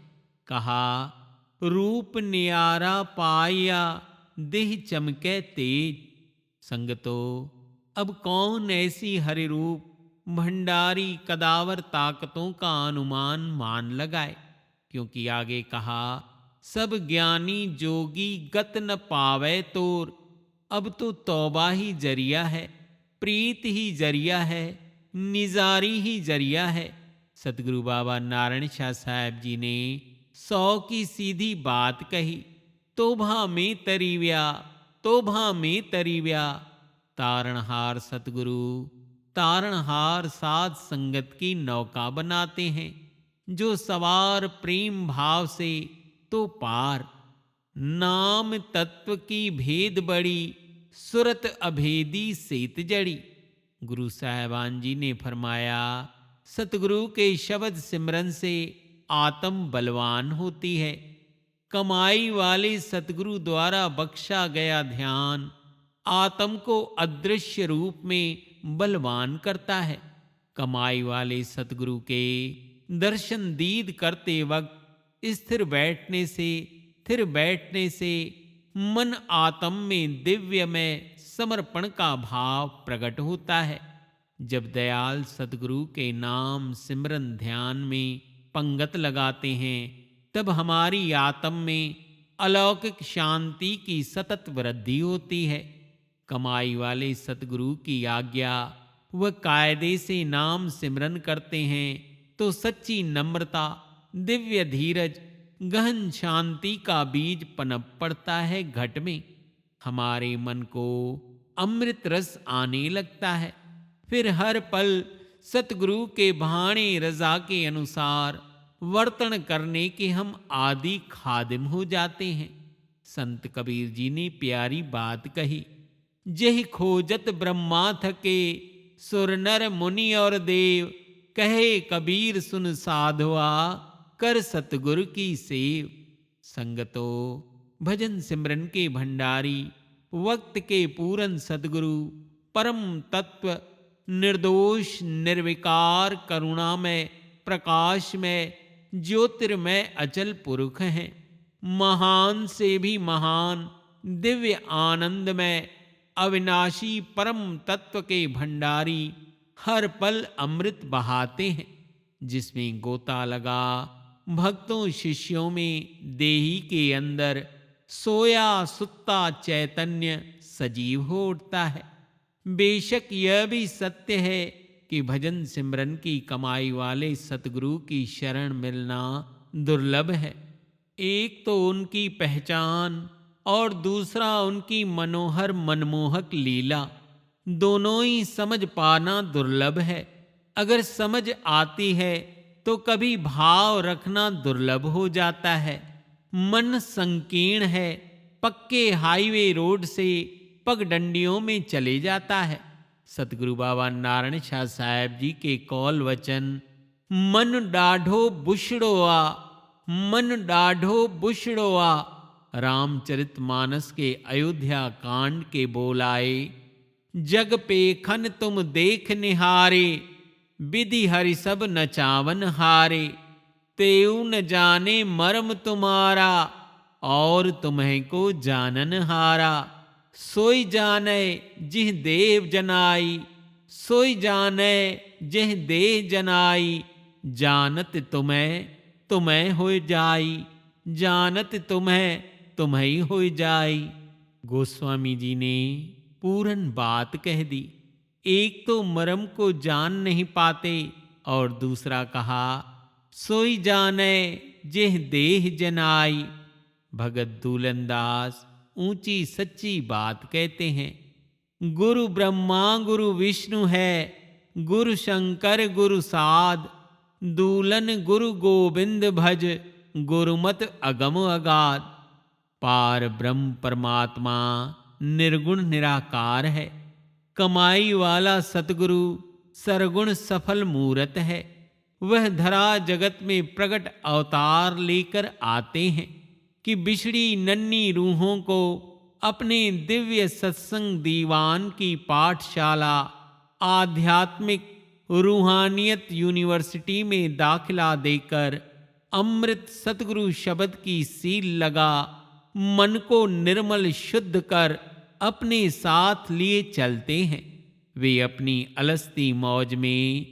कहा, रूप नियारा पाया देह चमके तेज। संगतो, अब कौन ऐसी हरि रूप भंडारी कदावर ताकतों का अनुमान मान लगाए, क्योंकि आगे कहा, सब ज्ञानी जोगी गत न पावे तोर। अब तो तौबा ही जरिया है, प्रीत ही जरिया है, निजारी ही जरिया है। सतगुरु बाबा नारायण शाह साहब जी ने 100 की सीधी बात कही। तोभा में तरीव्या, तोभा में तरीव्या। तारणहार सतगुरु तारणहार साध संगत की नौका बनाते हैं, जो सवार प्रेम भाव से तो पार। नाम तत्व की भेद बड़ी, सुरत अभेदी सेत जड़ी। गुरु साहिबान जी ने फरमाया, सतगुरु के शब्द सिमरन से आत्म बलवान होती है। कमाई वाले सतगुरु द्वारा बख्शा गया ध्यान आत्म को अदृश्य रूप में बलवान करता है। कमाई वाले सतगुरु के दर्शन दीद करते वक्त स्थिर बैठने से मन आत्म में दिव्य में समर्पण का भाव प्रकट होता है। जब दयाल सतगुरु के नाम सिमरन ध्यान में पंगत लगाते हैं, तब हमारी आत्म में अलौकिक शांति की सतत वृद्धि होती है। कमाई वाले सतगुरु की आज्ञा व कायदे से नाम सिमरन करते हैं तो सच्ची नम्रता, दिव्य धीरज, गहन शांति का बीज पनप पड़ता है घट में। हमारे मन को अमृत रस आने लगता है। फिर हर पल सतगुरु के भाणे रजा के अनुसार वर्तन करने के हम आदि खादिम हो जाते हैं। संत कबीर जी ने प्यारी बात कही, जहि खोजत ब्रह्मा थके, सुर नर मुनि और देव। कहे कबीर सुन साधुआ, कर सतगुरु की सेव। संगतो, भजन सिमरन के भंडारी, वक्त के पूरन सतगुरु, परम तत्व, निर्दोष निर्विकार, करुणामय, प्रकाशमय, ज्योतिर्मय अचल पुरुष हैं। महान से भी महान, दिव्य आनंदमय, अविनाशी परम तत्व के भंडारी हर पल अमृत बहाते हैं, जिसमें गोता लगा भक्तों शिष्यों में देही के अंदर सोया सुत्ता चैतन्य सजीव हो उठता है। बेशक यह भी सत्य है कि भजन सिमरन की कमाई वाले सतगुरु की शरण मिलना दुर्लभ है। एक तो उनकी पहचान और दूसरा उनकी मनोहर मनमोहक लीला, दोनों ही समझ पाना दुर्लभ है। अगर समझ आती है तो कभी भाव रखना दुर्लभ हो जाता है। मन संकीर्ण है, पक्के हाईवे रोड से पगडंडियों में चले जाता है। सतगुरु बाबा नारायण शाह साहब जी के कौल वचन, मन डाढ़ो बुछड़ोआ, मन डाढ़ो बुछड़ोआ, रामचरित मानस के अयोध्या कांड के बोलाए। जग पेखन तुम देख निहारे, विधि हरि सब नचावन हारे। तेऊ न जाने मर्म तुम्हारा, और तुम्हें को जानन हारा। सोई जाने जिह देव जनाई, सोई जाने जिह देह जनाई। जानत तुम्हें हो जाई, जानत तुम्हें हो जाई। गोस्वामी जी ने पूरन बात कह दी। एक तो मरम को जान नहीं पाते और दूसरा कहा, सोई जाने जेह देह जनाई। भगत दूलनदास ऊंची सच्ची बात कहते हैं। गुरु ब्रह्मा गुरु विष्णु है, गुरु शंकर गुरु साध। दूलन गुरु गोविंद भज, गुरुमत अगम अगाध। पार ब्रह्म परमात्मा निर्गुण निराकार है। कमाई वाला सतगुरु सरगुण सफल मूरत है। वह धरा जगत में प्रकट अवतार लेकर आते हैं कि बिछड़ी नन्ही रूहों को अपने दिव्य सत्संग दीवान की पाठशाला, आध्यात्मिक रूहानियत यूनिवर्सिटी में दाखिला देकर अमृत सतगुरु शब्द की सील लगा मन को निर्मल शुद्ध कर अपने साथ लिए चलते हैं। वे अपनी अलस्ती मौज में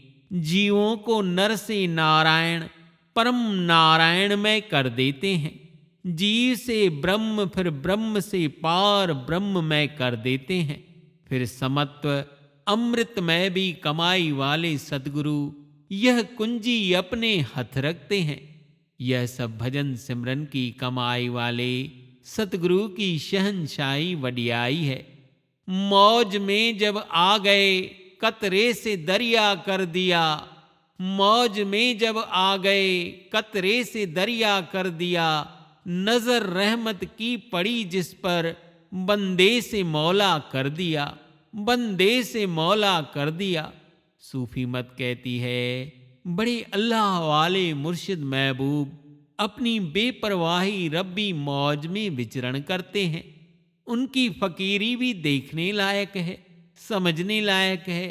जीवों को नर से नारायण परम नारायणमय कर देते हैं। जीव से ब्रह्म, फिर ब्रह्म से पार ब्रह्ममय कर देते हैं। फिर समत्व अमृतमय भी कमाई वाले सद्गुरु यह कुंजी अपने हथ रखते हैं। यह सब भजन सिमरन की कमाई वाले सतगुरु की शहंशाही वडियाई है। मौज में जब आ गए कतरे से दरिया कर दिया, मौज में जब आ गए कतरे से दरिया कर दिया, नजर रहमत की पड़ी जिस पर बंदे से मौला कर दिया, बंदे से मौला कर दिया। सूफी मत कहती है बड़े अल्लाह वाले मुर्शिद महबूब अपनी बेपरवाही रब्बी मौज में विचरण करते हैं। उनकी फकीरी भी देखने लायक है, समझने लायक है,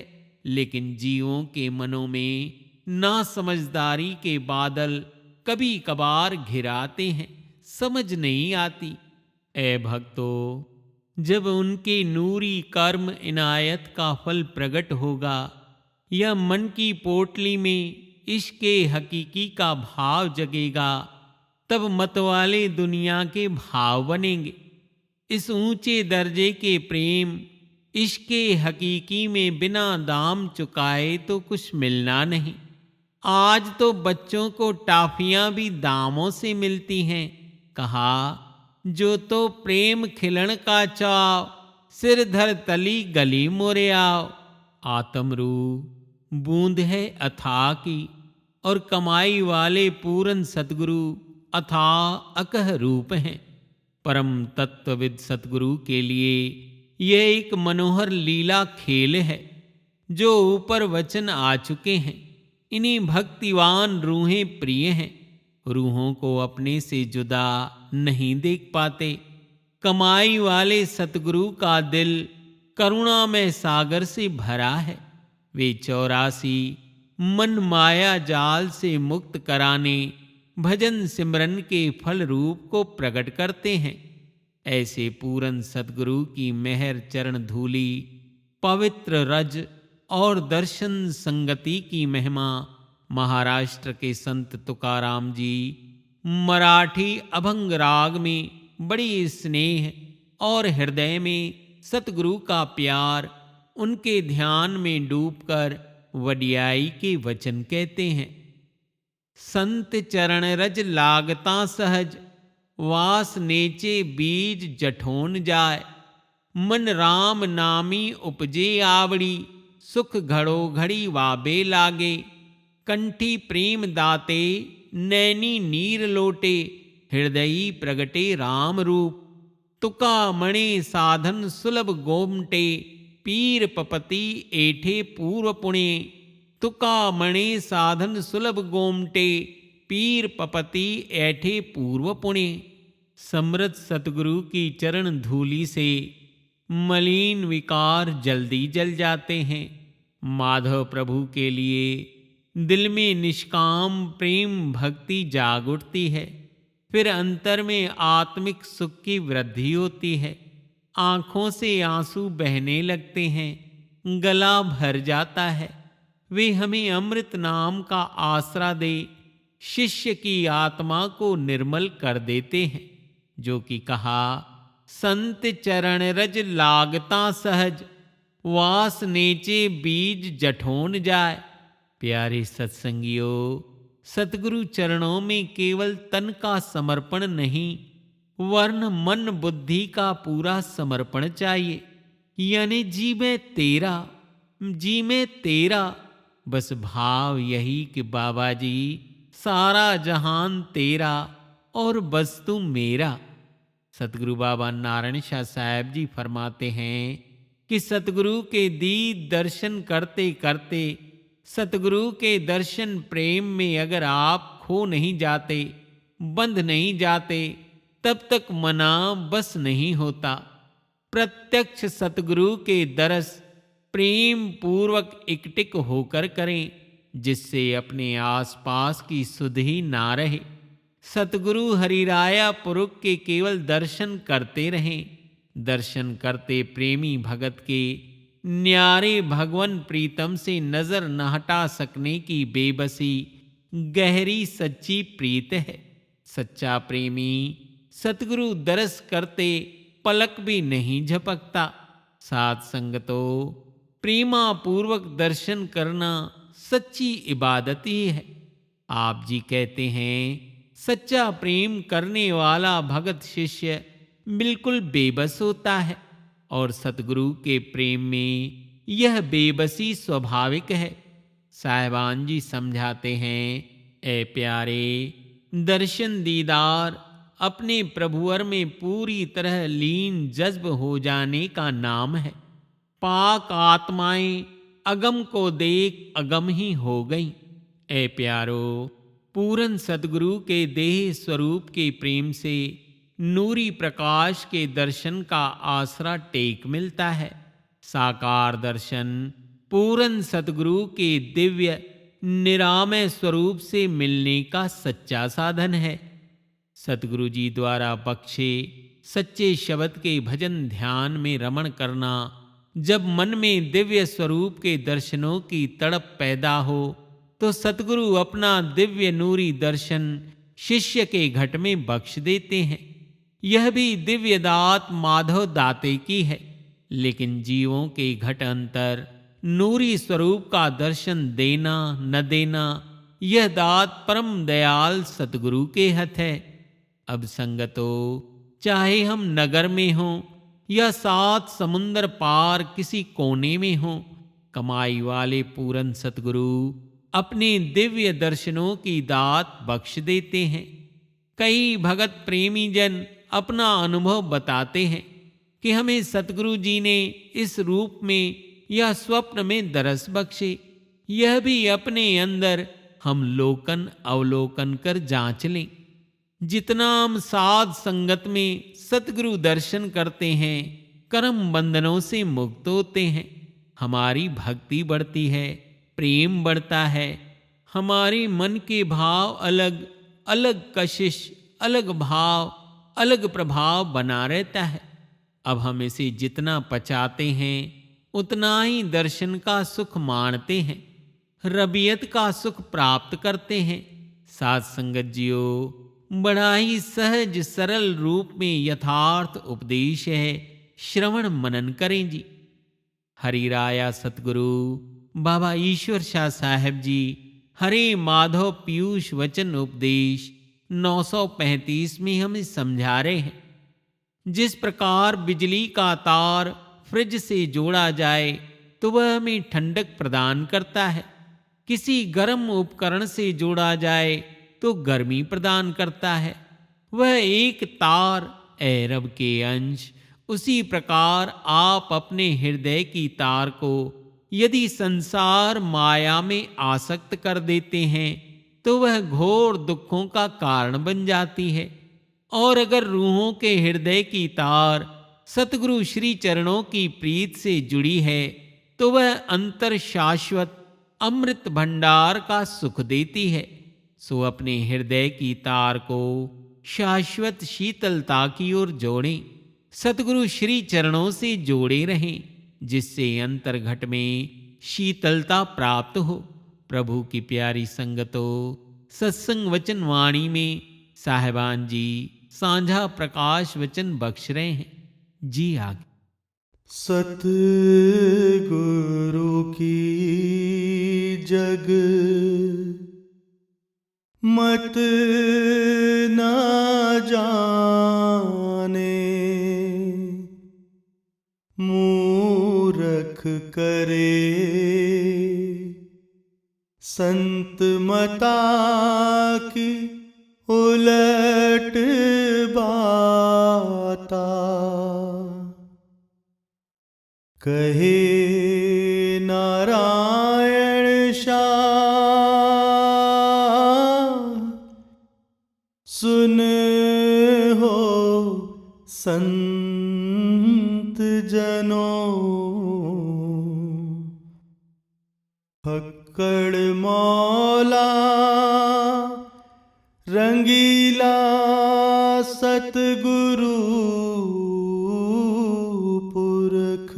लेकिन जीवों के मनों में नासमझदारी के बादल कभी कभार घिराते हैं, समझ नहीं आती। ए भक्तो, जब उनके नूरी कर्म इनायत का फल प्रकट होगा या मन की पोटली में इश्के हकीकी का भाव जगेगा, तब मतवाले दुनिया के भाव बनेंगे। इस ऊंचे दर्जे के प्रेम इश्के हकीकी में बिना दाम चुकाए तो कुछ मिलना नहीं। आज तो बच्चों को टाफियां भी दामों से मिलती हैं। कहा जो तो प्रेम खिलन का चाव, सिर धर तली गली मोरे आओ। आत्मरू बूंद है अथाह की और कमाई वाले पूरन सतगुरु अथाह अकह रूप हैं। परम तत्वविद सतगुरु के लिए यह एक मनोहर लीला खेल है। जो ऊपर वचन आ चुके हैं, इन्हीं भक्तिवान रूहें प्रिय हैं। रूहों को अपने से जुदा नहीं देख पाते। कमाई वाले सतगुरु का दिल करुणा में सागर से भरा है। वे 84 मन माया जाल से मुक्त कराने भजन सिमरन के फल रूप को प्रकट करते हैं। ऐसे पूरन सतगुरु की मेहर चरण धूली, पवित्र रज और दर्शन संगति की महिमा महाराष्ट्र के संत तुकाराम जी मराठी अभंग राग में बड़ी स्नेह और हृदय में सतगुरु का प्यार उनके ध्यान में डूबकर वडियाई के वचन कहते हैं। संत चरण रज लागता सहज, वास नेचे बीज जठोन जाय। मन राम नामी उपजे आवड़ी, सुख घड़ो घड़ी वाबे लागे। कंठी प्रेम दाते नैनी नीर लोटे, हृदयी प्रगटे राम रूप। तुका मणे साधन सुलभ गोमटे, पीर पपति एठे पूर्व पुणे। तुका मणे साधन सुलभ गोमटे, पीर पपति ऐठे पूर्व पुणे। समृद्ध सतगुरु की चरण धूलि से मलिन विकार जल्दी जल जाते हैं। माधव प्रभु के लिए दिल में निष्काम प्रेम भक्ति जाग उठती है। फिर अंतर में आत्मिक सुख की वृद्धि होती है। आंखों से आंसू बहने लगते हैं, गला भर जाता है। वे हमें अमृत नाम का आसरा दे शिष्य की आत्मा को निर्मल कर देते हैं। जो कि कहा संत चरण रज लागता सहज, वास नेचे बीज जठोन जाय। प्यारे सत्संगियों, सतगुरु चरणों में केवल तन का समर्पण नहीं, वर्ण मन बुद्धि का पूरा समर्पण चाहिए। यानी जी में तेरा, जी में तेरा। बस भाव यही कि बाबा जी सारा जहान तेरा और बस तू मेरा। सतगुरु बाबा नारायण शाह साहब जी फरमाते हैं कि सतगुरु के दीद दर्शन करते करते, सतगुरु के दर्शन प्रेम में अगर आप खो नहीं जाते, बंध नहीं जाते, तब तक मना बस नहीं होता। प्रत्यक्ष सतगुरु के दरस प्रेम पूर्वक एकटिक होकर करें, जिससे अपने आसपास की सुध ही ना रहे। सतगुरु हरिराया पुरुष के केवल दर्शन करते रहें। दर्शन करते प्रेमी भगत के न्यारे भगवन प्रीतम से नजर न हटा सकने की बेबसी गहरी सच्ची प्रीत है। सच्चा प्रेमी सतगुरु दरस करते पलक भी नहीं झपकता। साध संगतो, प्रेमा पूर्वक दर्शन करना सच्ची इबादत ही है। आप जी कहते हैं, सच्चा प्रेम करने वाला भगत शिष्य बिल्कुल बेबस होता है, और सतगुरु के प्रेम में यह बेबसी स्वाभाविक है। साहिबान जी समझाते हैं, ए प्यारे, दर्शन दीदार अपने प्रभुवर में पूरी तरह लीन जज्ब हो जाने का नाम है। पाक आत्माएं अगम को देख अगम ही हो गईं। ए प्यारो, पूरन सतगुरु के देह स्वरूप के प्रेम से नूरी प्रकाश के दर्शन का आसरा टेक मिलता है। साकार दर्शन पूरन सतगुरु के दिव्य निरामय स्वरूप से मिलने का सच्चा साधन है। सतगुरु जी द्वारा बख्शे सच्चे शब्द के भजन ध्यान में रमण करना, जब मन में दिव्य स्वरूप के दर्शनों की तड़प पैदा हो, तो सतगुरु अपना दिव्य नूरी दर्शन शिष्य के घट में बख्श देते हैं। यह भी दिव्य दात माधव दाते की है, लेकिन जीवों के घट अंतर नूरी स्वरूप का दर्शन देना न देना, यह दात परम दयाल सतगुरु के हथ है। अब संगतो, चाहे हम नगर में हों या सात समुंदर पार किसी कोने में हों, कमाई वाले पूरन सतगुरु अपने दिव्य दर्शनों की दात बख्श देते हैं। कई भगत प्रेमी जन अपना अनुभव बताते हैं कि हमें सतगुरु जी ने इस रूप में या स्वप्न में दरस बख्शे। यह भी अपने अंदर हम लोकन अवलोकन कर जांच लें। जितना हम साध संगत में सतगुरु दर्शन करते हैं, कर्म बंधनों से मुक्त होते हैं, हमारी भक्ति बढ़ती है, प्रेम बढ़ता है, हमारे मन के भाव अलग अलग कशिश, अलग भाव, अलग प्रभाव बना रहता है। अब हम इसे जितना पचाते हैं, उतना ही दर्शन का सुख माणते हैं, रबियत का सुख प्राप्त करते हैं। साध संगत जियो, बड़ा ही सहज सरल रूप में यथार्थ उपदेश है, श्रवण मनन करें जी। हरिराया सतगुरु बाबा ईश्वर शाह साहब जी हरे माधव पीयूष वचन उपदेश 935 में हमें समझा रहे हैं। जिस प्रकार बिजली का तार फ्रिज से जोड़ा जाए तो वह हमें ठंडक प्रदान करता है, किसी गर्म उपकरण से जोड़ा जाए तो गर्मी प्रदान करता है। वह एक तार ए रब के अंश, उसी प्रकार आप अपने हृदय की तार को यदि संसार माया में आसक्त कर देते हैं तो वह घोर दुखों का कारण बन जाती है। और अगर रूहों के हृदय की तार सतगुरु श्री चरणों की प्रीत से जुड़ी है तो वह अंतर शाश्वत अमृत भंडार का सुख देती है। सो अपने हृदय की तार को शाश्वत शीतलता की ओर जोड़ें, सतगुरु श्री चरणों से जोड़े रहें, जिससे अंतर्घट में शीतलता प्राप्त हो। प्रभु की प्यारी संगतो, सत्संग वचन वाणी में साहिबान जी सांझा प्रकाश वचन बख्श रहे हैं जी। आगे सतगुरु की जग मत न जाने, मूरख करे संत मता की उलट बाता। कहे नारायण शाह सुन हो संत जनों, फक्कड़ मौला रंगीला सतगुरु पुरख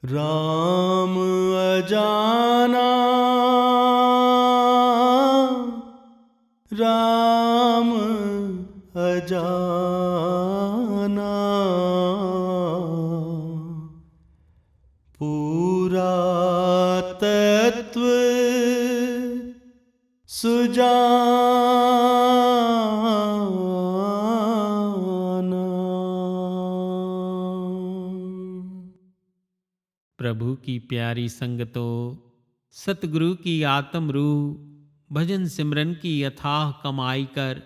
राम अजाना राम अजाना पूरा तत्व सुजाना। प्रभु की प्यारी संगतो, सतगुरु की आत्म रूह भजन सिमरन की अथाह कमाई कर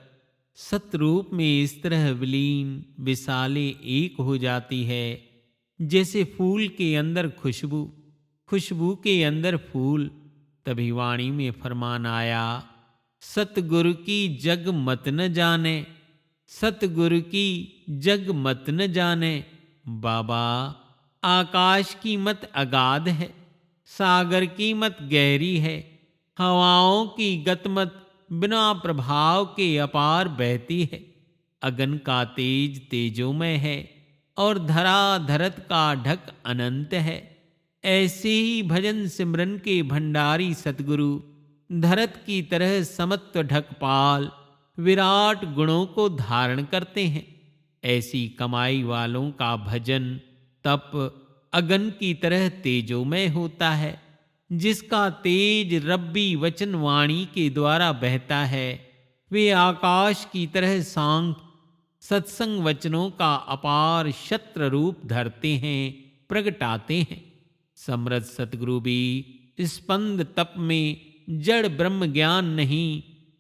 सतरूप में इस तरह विलीन विसाले एक हो जाती है जैसे फूल के अंदर खुशबू, खुशबू के अंदर फूल। तभी वाणी में फरमान आया, सतगुरु की जग मत न जाने, सतगुरु की जग मत न जाने। बाबा, आकाश की मत अगाध है, सागर की मत गहरी है, हवाओं की गतमत बिना प्रभाव के अपार बहती है। अगन का तेज तेजोमय है और धरा धरत का ढक अनंत है। ऐसे ही भजन सिमरन के भंडारी सतगुरु धरत की तरह समत्व ढकपाल विराट गुणों को धारण करते हैं। ऐसी कमाई वालों का भजन तप अगन की तरह तेजोमय होता है, जिसका तेज रब्बी वचन वाणी के द्वारा बहता है। वे आकाश की तरह सांख सत्संग वचनों का अपार शत्र रूप धरते हैं, प्रगटाते हैं। समृद्ध सतगुरु भी स्पंद तप में जड़ ब्रह्म ज्ञान नहीं,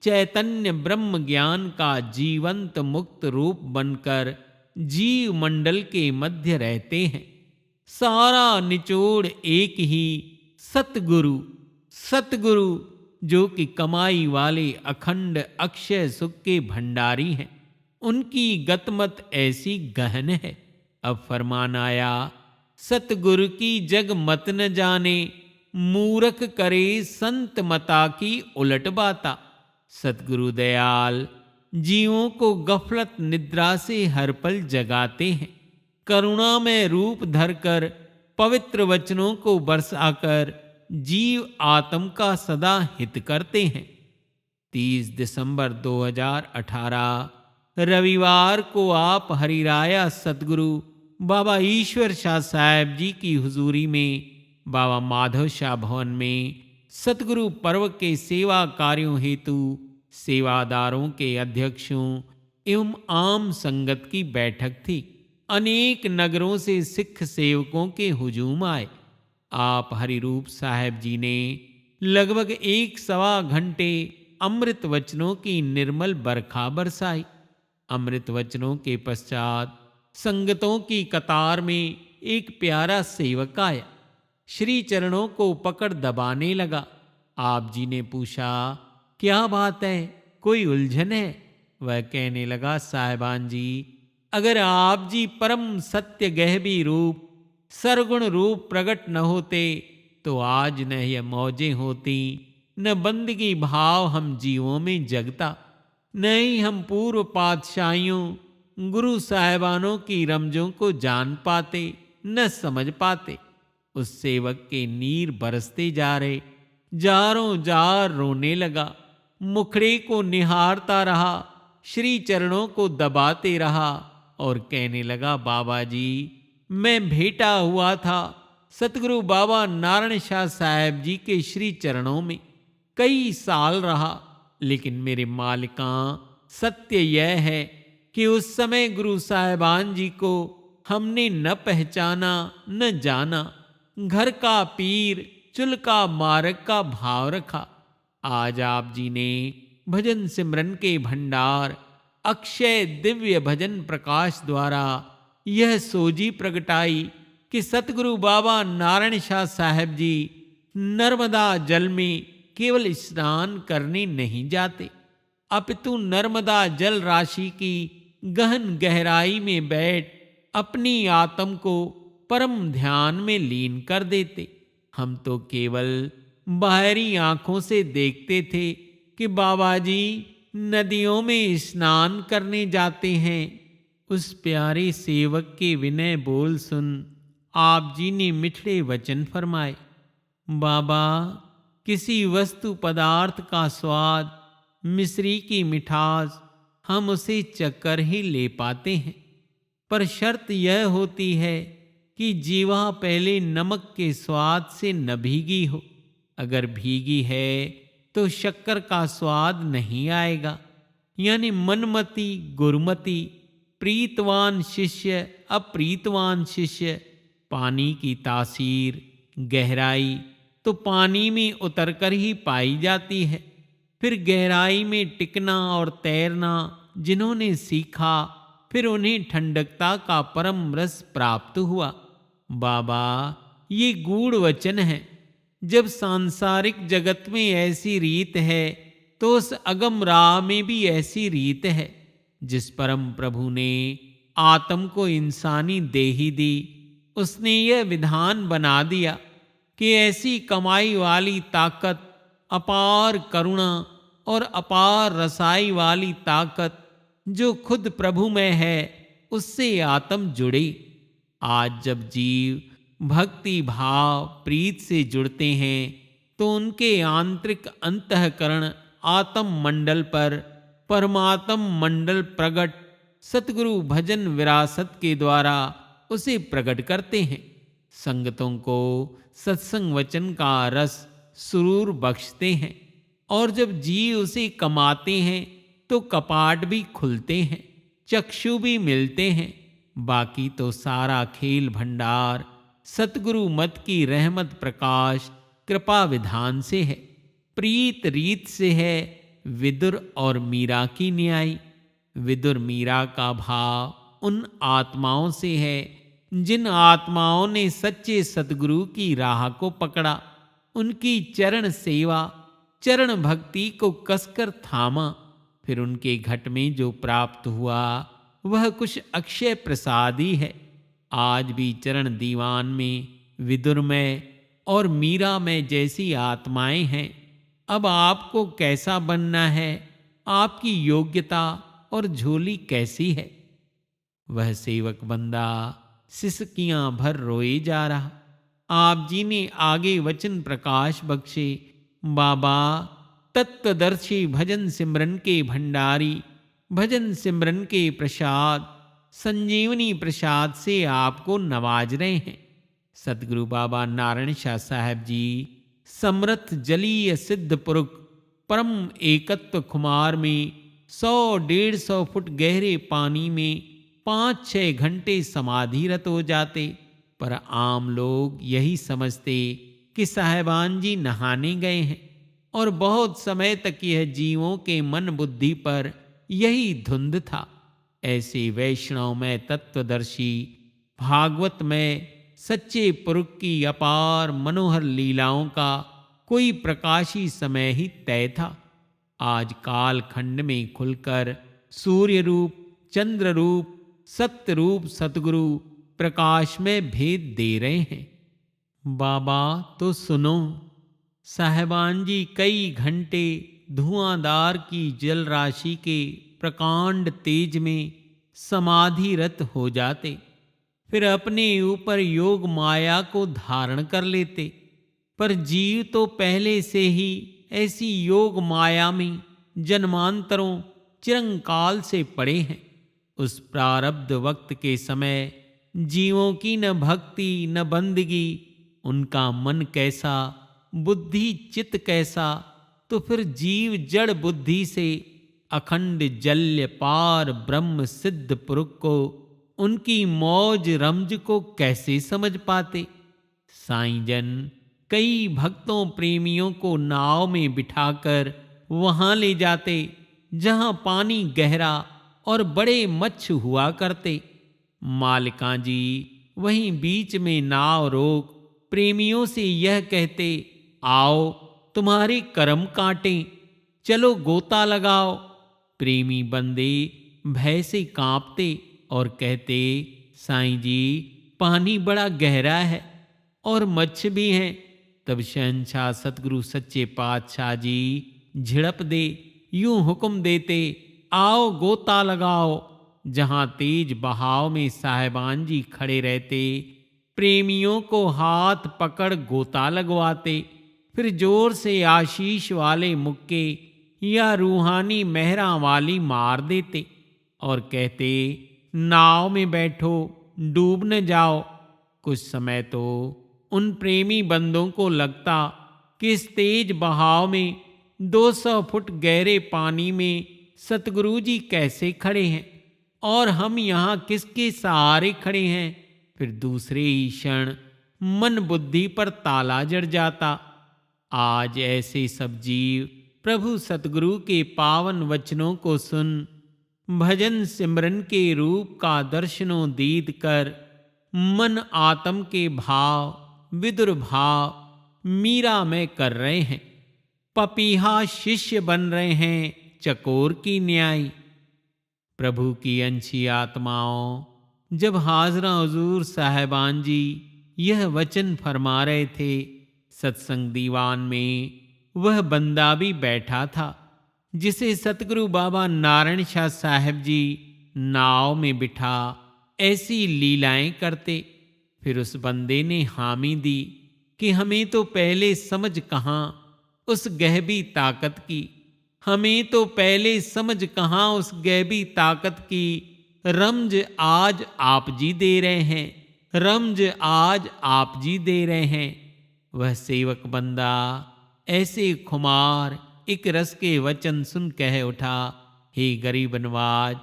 चैतन्य ब्रह्म ज्ञान का जीवंत मुक्त रूप बनकर जीव मंडल के मध्य रहते हैं। सारा निचोड़ एक ही सतगुरु, सतगुरु जो कि कमाई वाले अखंड अक्षय सुख के भंडारी हैं। उनकी गतमत ऐसी गहन है। अब फरमान आया, सतगुरु की जग मत न जाने, मूरख करे संत मता की उलट बाता। सतगुरु दयाल जीवों को गफलत निद्रा से हर पल जगाते हैं। करुणा में रूप धरकर पवित्र वचनों को बरसाकर जीव आत्म का सदा हित करते हैं। 30 दिसंबर 2018 रविवार को आप हरिराया सतगुरु बाबा ईश्वर शाह साहब जी की हुजूरी में बाबा माधव शाह भवन में सतगुरु पर्व के सेवा कार्यों हेतु सेवादारों के अध्यक्षों एवं आम संगत की बैठक थी। अनेक नगरों से सिख सेवकों के हुजूम आए। आप हरिरूप साहब जी ने लगभग 1-1.25 घंटे अमृत वचनों की निर्मल बरखा बरसाई। अमृत वचनों के पश्चात संगतों की कतार में एक प्यारा सेवक आया, श्री चरणों को पकड़ दबाने लगा। आप जी ने पूछा, क्या बात है, कोई उलझन है? वह कहने लगा, साहिबान जी, अगर आप जी परम सत्य गहबी रूप सरगुण रूप प्रकट न होते तो आज न यह मौजें होती, न बंदगी भाव हम जीवों में जगता, न ही हम पूर्व पातशाहियों गुरु साहिबानों की रमजों को जान पाते, न समझ पाते। उस सेवक के नीर बरसते जा रहे, जारों जार रोने लगा, मुखड़े को निहारता रहा, श्री चरणों को दबाते रहा और कहने लगा, बाबा जी, मैं भेटा हुआ था सतगुरु बाबा नारायण शाह साहब जी के श्री चरणों में, कई साल रहा, लेकिन मेरे मालिका सत्य यह है कि उस समय गुरु साहिबान जी को हमने न पहचाना न जाना। घर का पीर चुल का मार्ग का भाव रखा। आज आप जी ने भजन सिमरन के भंडार अक्षय दिव्य भजन प्रकाश द्वारा यह सोजी प्रगटाई कि सतगुरु बाबा नारायण शाह साहब जी नर्मदा जल में केवल स्नान करने नहीं जाते, अपितु नर्मदा जल राशि की गहन गहराई में बैठ अपनी आत्म को परम ध्यान में लीन कर देते। हम तो केवल बाहरी आंखों से देखते थे कि बाबा जी नदियों में स्नान करने जाते हैं। उस प्यारे सेवक के विनय बोल सुन आप जी ने मिठड़े वचन फरमाए, बाबा किसी वस्तु पदार्थ का स्वाद, मिश्री की मिठास हम उसे चखकर ही ले पाते हैं, पर शर्त यह होती है कि जीवा पहले नमक के स्वाद से न भीगी हो। अगर भीगी है तो शक्कर का स्वाद नहीं आएगा। यानी मनमति गुरुमति, प्रीतवान शिष्य अप्रीतवान शिष्य, पानी की तासीर गहराई तो पानी में उतरकर ही पाई जाती है। फिर गहराई में टिकना और तैरना जिन्होंने सीखा, फिर उन्हें ठंडकता का परम रस प्राप्त हुआ। बाबा ये गूढ़ वचन है। जब सांसारिक जगत में ऐसी रीत है तो उस अगम राह में भी ऐसी रीत है। जिस परम प्रभु ने आत्म को इंसानी देही दी, उसने यह विधान बना दिया कि ऐसी कमाई वाली ताकत, अपार करुणा और अपार रसाई वाली ताकत जो खुद प्रभु में है, उससे आत्म जुड़े। आज जब जीव भक्ति भाव प्रीत से जुड़ते हैं तो उनके आंतरिक अंतःकरण आत्म मंडल पर परमात्म मंडल प्रकट सतगुरु भजन विरासत के द्वारा उसे प्रकट करते हैं। संगतों को सत्संग वचन का रस सुरूर बख्शते हैं, और जब जीव उसे कमाते हैं तो कपाट भी खुलते हैं, चक्षु भी मिलते हैं। बाकी तो सारा खेल भंडार सतगुरु मत की रहमत प्रकाश कृपा विधान से है, प्रीत रीत से है, विदुर और मीरा की न्याय। विदुर मीरा का भाव उन आत्माओं से है जिन आत्माओं ने सच्चे सतगुरु की राह को पकड़ा, उनकी चरण सेवा चरण भक्ति को कसकर थामा। फिर उनके घट में जो प्राप्त हुआ वह कुछ अक्षय प्रसाद ही है। आज भी चरण दीवान में विदुर में और मीरा में जैसी आत्माएं हैं। अब आपको कैसा बनना है, आपकी योग्यता और झोली कैसी है। वह सेवक बंदा सिसकियां भर रोए जा रहा। आप जी ने आगे वचन प्रकाश बख्शे, बाबा तत्वदर्शी भजन सिमरन के भंडारी, भजन सिमरन के प्रसाद संजीवनी प्रसाद से आपको नवाज रहे हैं। सतगुरु बाबा नारायण शाह साहब जी समर्थ जलीय सिद्ध पुरुष परम एकत्व खुमार में 100-150 फुट गहरे पानी में 5-6 घंटे समाधिरत हो जाते। पर आम लोग यही समझते कि साहेबान जी नहाने गए हैं, और बहुत समय तक यह जीवों के मन बुद्धि पर यही धुंध था। ऐसे वैष्णव में तत्वदर्शी भागवत में सच्चे पुरुष की अपार मनोहर लीलाओं का कोई प्रकाशी समय ही तय था। आज काल खंड में खुलकर सूर्य रूप, चंद्र रूप, सत्य रूप सतगुरु प्रकाश में भेद दे रहे हैं। बाबा तो सुनो, साहेबान जी कई घंटे धुआंधार की जल राशि के प्रकांड तेज में समाधिरत हो जाते, फिर अपने ऊपर योग माया को धारण कर लेते। पर जीव तो पहले से ही ऐसी योग माया में जन्मांतरों चिरंकाल से पड़े हैं। उस प्रारब्ध वक्त के समय जीवों की न भक्ति न बंदगी, उनका मन कैसा, बुद्धि चित्त कैसा, तो फिर जीव जड़ बुद्धि से अखंड जल्य पार ब्रह्म सिद्ध पुरुष को, उनकी मौज रमज को कैसे समझ पाते। साईं जन कई भक्तों प्रेमियों को नाव में बिठाकर वहां ले जाते जहां पानी गहरा और बड़े मच्छ हुआ करते। मालिका जी वहीं बीच में नाव रोक प्रेमियों से यह कहते, आओ तुम्हारे कर्म काटें, चलो गोता लगाओ। प्रेमी बंदे भय से कांपते और कहते, साईं जी पानी बड़ा गहरा है और मच्छ भी हैं। तब शहंशाह सतगुरु सच्चे पातशाह जी झिड़प दे यूं हुक्म देते, आओ गोता लगाओ। जहां तेज बहाव में साहिबान जी खड़े रहते, प्रेमियों को हाथ पकड़ गोता लगवाते, फिर जोर से आशीष वाले मुक्के या रूहानी मेहरा वाली मार देते और कहते, नाव में बैठो, डूब न जाओ। कुछ समय तो उन प्रेमी बंदों को लगता कि इस तेज बहाव में 200 फुट गहरे पानी में सतगुरु जी कैसे खड़े हैं और हम यहाँ किसके सहारे खड़े हैं। फिर दूसरे ही क्षण मन बुद्धि पर ताला जड़ जाता। आज ऐसे सब जीव प्रभु सतगुरु के पावन वचनों को सुन भजन सिमरन के रूप का दर्शनों दीद कर मन आत्म के भाव विदुर भाव मीरा में कर रहे हैं। पपीहा शिष्य बन रहे हैं चकोर की न्याय। प्रभु की अंशी आत्माओं, जब हाजरा हुजूर साहिबान जी यह वचन फरमा रहे थे, सत्संग दीवान में वह बंदा भी बैठा था जिसे सतगुरु बाबा नारायण शाह साहब जी नाव में बिठा ऐसी लीलाएं करते। फिर उस बंदे ने हामी दी कि हमें तो पहले समझ कहाँ उस गहबी ताकत की, हमें तो पहले समझ कहाँ उस गहबी ताकत की। रमज आज आप जी दे रहे हैं, रमज आज आप जी दे रहे हैं। वह सेवक बंदा ऐसे खुमार एक रस के वचन सुन कह उठा, हे गरीब नवाज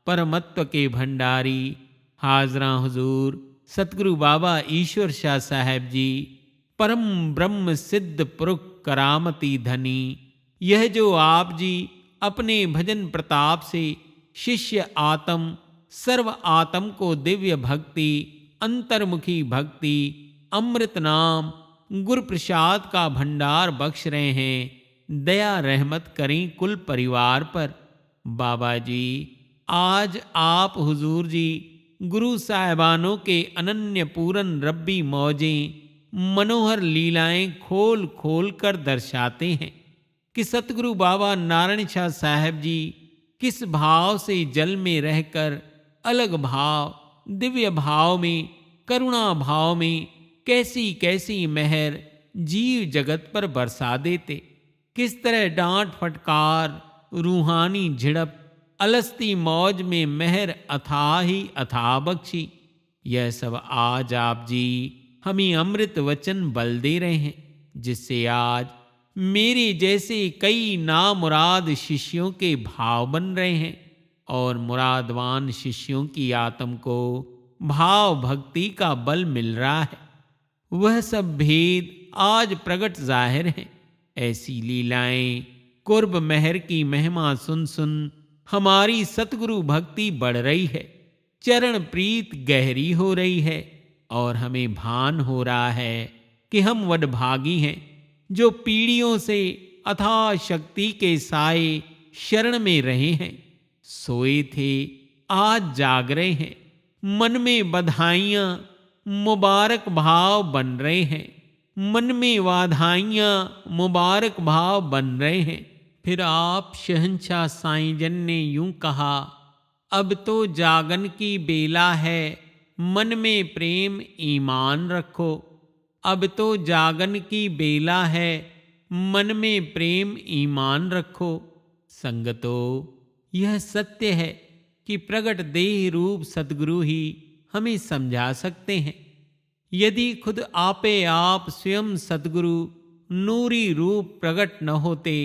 परमत्व के भंडारी हाजरा हुजूर सतगुरु बाबा ईश्वर शाह साहब जी परम ब्रह्म सिद्ध पुरुष करामती धनी, यह जो आप जी अपने भजन प्रताप से शिष्य आत्म सर्व आत्म को दिव्य भक्ति अंतर्मुखी भक्ति अमृत नाम गुरु प्रसाद का भंडार बख्श रहे हैं, दया रहमत करें कुल परिवार पर। बाबा जी आज आप हुजूर जी गुरु साहिबानों के अनन्य पूरन रब्बी मौजें मनोहर लीलाएं खोल खोल कर दर्शाते हैं कि सतगुरु बाबा नारायण शाह साहब जी किस भाव से जल में रहकर अलग भाव दिव्य भाव में करुणा भाव में कैसी कैसी मेहर जीव जगत पर बरसा देते, किस तरह डांट फटकार रूहानी झिड़प अलस्ती मौज में मेहर अथाह ही अथाह बख्शी। यह सब आज आप जी हमें अमृत वचन बल दे रहे हैं, जिससे आज मेरे जैसे कई नामुराद शिष्यों के भाव बन रहे हैं और मुरादवान शिष्यों की आत्म को भाव भक्ति का बल मिल रहा है। वह सब भेद आज प्रकट जाहिर हैं। ऐसी लीलाएं कुर्ब मेहर की महिमा सुन सुन हमारी सतगुरु भक्ति बढ़ रही है, चरण प्रीत गहरी हो रही है और हमें भान हो रहा है कि हम वडभागी हैं जो पीढ़ियों से अथाह शक्ति के साए शरण में रहे हैं। सोए थे आज जाग रहे हैं, मन में बधाइयाँ मुबारक भाव बन रहे हैं, मन में वाधाइयाँ मुबारक भाव बन रहे हैं। फिर आप शहंशाह साईं जन ने यूं कहा, अब तो जागन की बेला है, मन में प्रेम ईमान रखो। अब तो जागन की बेला है, मन में प्रेम ईमान रखो। संगतो यह सत्य है कि प्रगट देह रूप सद्गुरु ही हमें समझा सकते हैं। यदि खुद आपे आप स्वयं सद्गुरु नूरी रूप प्रकट न होते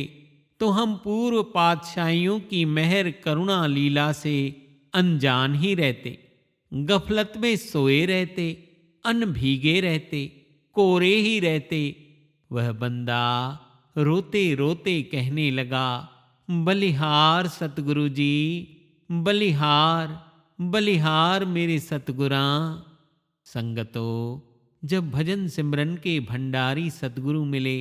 तो हम पूर्व पातशाहियों की मेहर करुणा लीला से अनजान ही रहते, गफलत में सोए रहते, अनभीगे रहते, कोरे ही रहते। वह बंदा रोते रोते कहने लगा, बलिहार सतगुरु जी, बलिहार बलिहार मेरे सतगुरा। संगतो जब भजन सिमरन के भंडारी सतगुरु मिले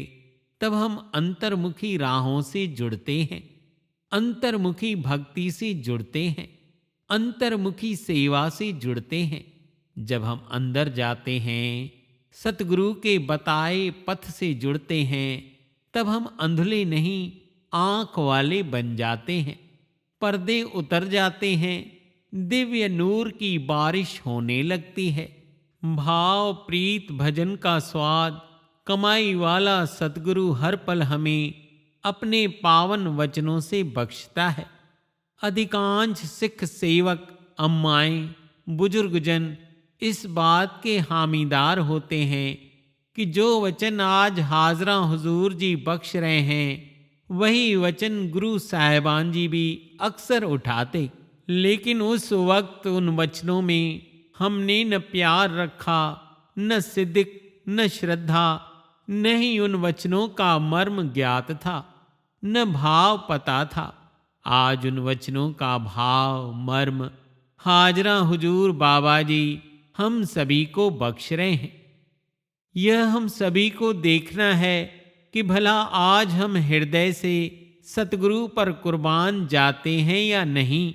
तब हम अंतर्मुखी राहों से जुड़ते हैं, अंतर्मुखी भक्ति से जुड़ते हैं, अंतर्मुखी सेवा से जुड़ते हैं। जब हम अंदर जाते हैं, सतगुरु के बताए पथ से जुड़ते हैं, तब हम अंधुले नहीं आंख वाले बन जाते हैं। पर्दे उतर जाते हैं, दिव्य नूर की बारिश होने लगती है। भाव प्रीत भजन का स्वाद कमाई वाला सतगुरु हर पल हमें अपने पावन वचनों से बख्शता है। अधिकांश सिख सेवक, अम्माएं, बुजुर्गजन इस बात के हामीदार होते हैं कि जो वचन आज हाजरा हुजूर जी बख्श रहे हैं, वही वचन गुरु साहिबान जी भी अक्सर उठाते। लेकिन उस वक्त उन वचनों में हमने न प्यार रखा, न सिद्क, न श्रद्धा, न ही उन वचनों का मर्म ज्ञात था, न भाव पता था। आज उन वचनों का भाव मर्म हाजरा हुजूर बाबा जी हम सभी को बख्श रहे हैं। यह हम सभी को देखना है कि भला आज हम हृदय से सतगुरु पर कुर्बान जाते हैं या नहीं।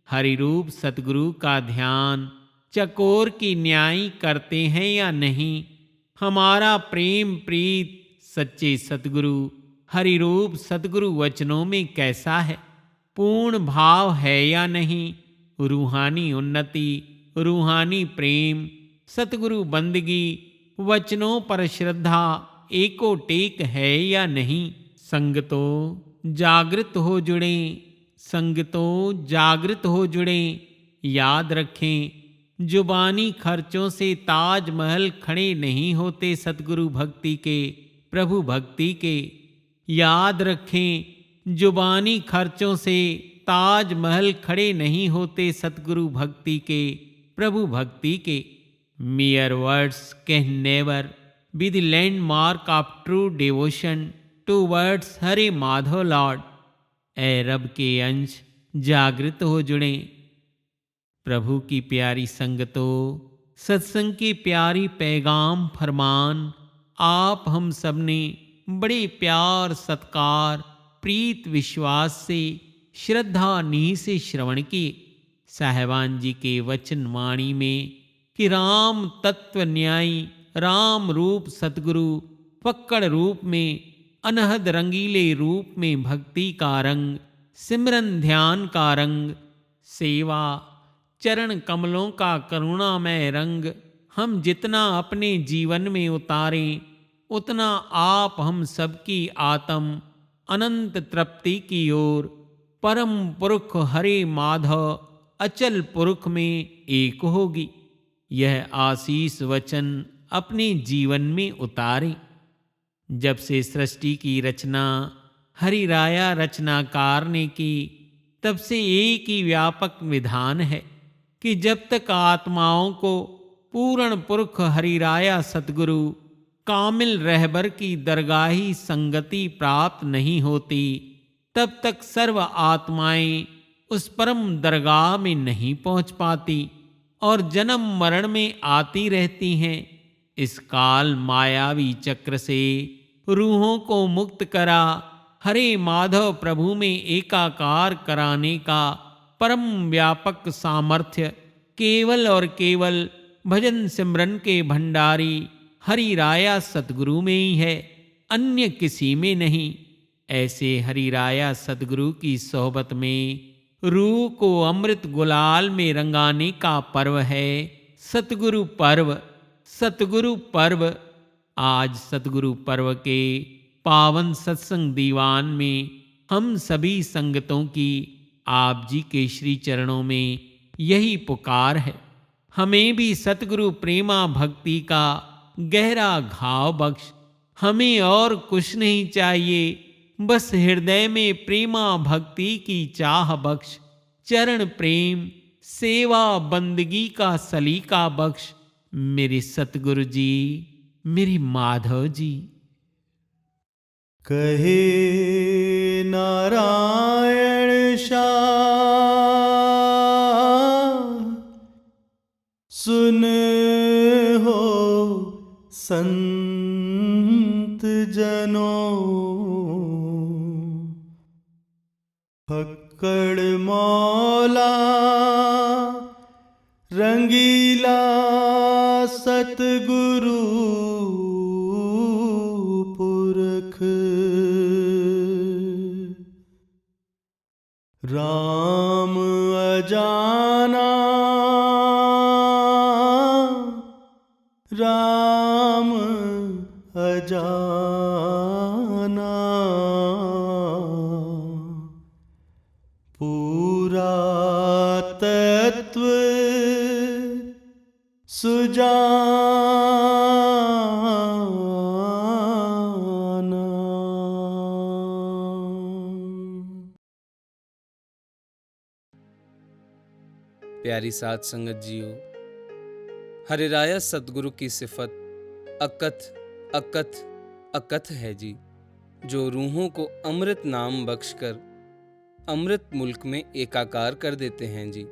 हरि रूप सतगुरु का ध्यान चकोर की न्याय करते हैं या नहीं। हमारा प्रेम प्रीत सच्चे सतगुरु हरि रूप सतगुरु वचनों में कैसा है? पूर्ण भाव है या नहीं? रूहानी उन्नति, रूहानी प्रेम, सतगुरु बंदगी, वचनों पर श्रद्धा एको टेक है या नहीं? संगतो जागृत हो जुड़े, संगतो जागृत हो जुड़े। याद रखें, जुबानी खर्चों से ताजमहल खड़े नहीं होते सतगुरु भक्ति के, प्रभु भक्ति के। याद रखें, जुबानी खर्चों से ताजमहल खड़े नहीं होते सतगुरु भक्ति के, प्रभु भक्ति के। Mere words can never be the landmark of true devotion towards Hare Madhav lord. ऐ रब के अंश जागृत हो जुड़े। प्रभु की प्यारी संगतो, सत्संग की प्यारी पैगाम फरमान आप हम सब ने बड़े प्यार सत्कार प्रीत विश्वास से श्रद्धा नीह से श्रवण किए। साहिबान जी के वचन वाणी में कि राम तत्व न्यायी, राम रूप सतगुरु पक्कड़ रूप में, अनहद रंगीले रूप में भक्ति का रंग, सिमरन ध्यान का रंग, सेवा चरण कमलों का करुणामय रंग हम जितना अपने जीवन में उतारें, उतना आप हम सबकी आत्म अनंत तृप्ति की ओर परम पुरुष हरे माधव अचल पुरुष में एक होगी। यह आशीष वचन अपने जीवन में उतारें। जब से सृष्टि की रचना हरि राया रचनाकार ने की, तब से एक ही व्यापक विधान है कि जब तक आत्माओं को पूर्ण पुरुष हरि राया सतगुरु कामिल रहबर की दरगाही संगति प्राप्त नहीं होती, तब तक सर्व आत्माएं उस परम दरगाह में नहीं पहुंच पाती और जन्म मरण में आती रहती हैं। इस काल मायावी चक्र से रूहों को मुक्त करा हरे माधव प्रभु में एकाकार कराने का परम व्यापक सामर्थ्य केवल और केवल भजन सिमरन के भंडारी हरि राया सतगुरु में ही है, अन्य किसी में नहीं। ऐसे हरि राया सतगुरु की सोहबत में रूह को अमृत गुलाल में रंगाने का पर्व है सतगुरु पर्व। सतगुरु पर्व आज सतगुरु पर्व के पावन सत्संग दीवान में हम सभी संगतों की आप जी के श्री चरणों में यही पुकार है। हमें भी सतगुरु प्रेमा भक्ति का गहरा घाव बख्श। हमें और कुछ नहीं चाहिए, बस हृदय में प्रेमा भक्ति की चाह बख्श। चरण प्रेम सेवा बंदगी का सलीका बख्श मेरे सतगुरु जी, मेरे माधव जी। कहे नारायण शाह सुन हो संत जनों, फक्कड़ मौला रंगीला सतगुरु पुरख राम अजाना राम अजाना पूरा तत्व सुजाना। प्यारी साध संगत जियो, हरिराया सतगुरु की सिफत अकथ अकथ अकथ है जी, जो रूहों को अमृत नाम बख्शकर अमृत मुल्क में एकाकार कर देते हैं जी।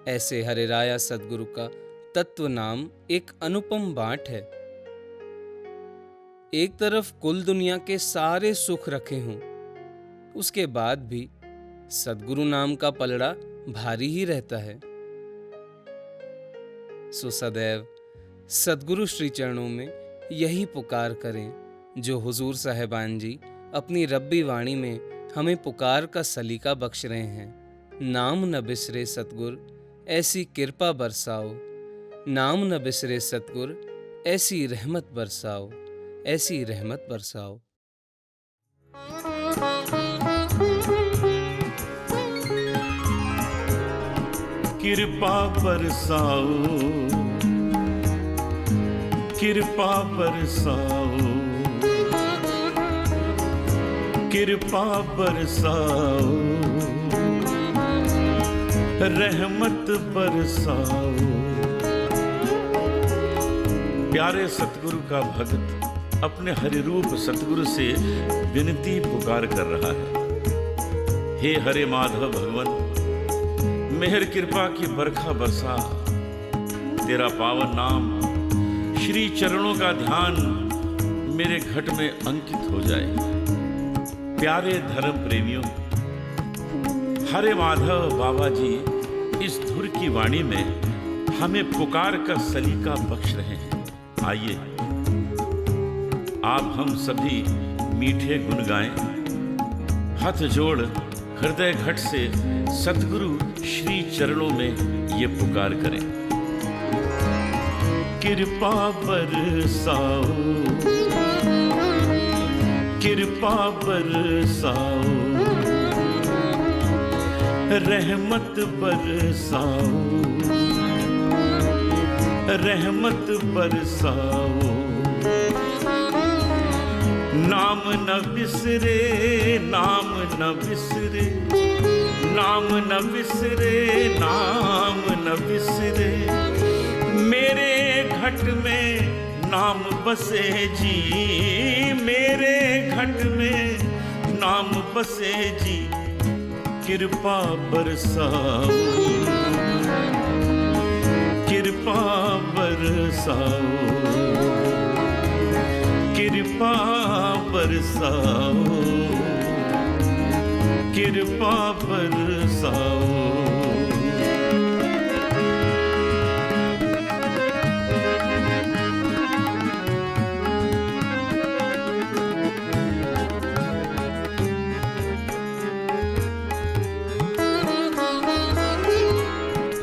ऐसे हरिराया सतगुरु का तत्व नाम एक अनुपम बांट है। एक तरफ कुल दुनिया के सारे सुख रखे हों, उसके बाद भी सतगुरु नाम का पलड़ा भारी ही रहता है। सो सदैव सतगुरु श्री चरणों में यही पुकार करें जो हुजूर साहिबान जी अपनी रब्बी वाणी में हमें पुकार का सलीका बख्श रहे हैं। नाम न बिसरे सतगुर ऐसी कृपा बरसाओ, नाम न बिसरे सतगुर ऐसी रहमत बरसाओ, ऐसी रहमत बरसाओ। कृपा बरसाओ, कृपा बरसाओ, कृपा बरसाओ, रहमत बरसाओ। प्यारे सतगुरु का भक्त अपने हरि रूप सतगुरु से विनती पुकार कर रहा है। हे हरे माधव भगवान, मेहर कृपा की बरखा बरसा, तेरा पावन नाम श्री चरणों का ध्यान मेरे घट में अंकित हो जाए। प्यारे धर्म प्रेमियों, हरे माधव बाबा जी इस धुर की वाणी में हमें पुकार का सलीका बख्श रहे हैं। आइए आप हम सभी मीठे गुण गाएं, हाथ जोड़ हृदय घट से सतगुरु श्री चरणों में ये पुकार करें। कृपा बरसाओ, कृपा बरसाओ, रहमत बरसाओ, रहमत बरसाओ। नाम न बिसरे, नाम न बिसरे, नाम न बिसरे, नाम न बिसरे, मेरे घट में नाम बसे जी, मेरे घट में नाम बसे जी। कृपा बरसाओ, कृपा बरसाओ, कृपा बरसाओ, कृपा बरसाओ।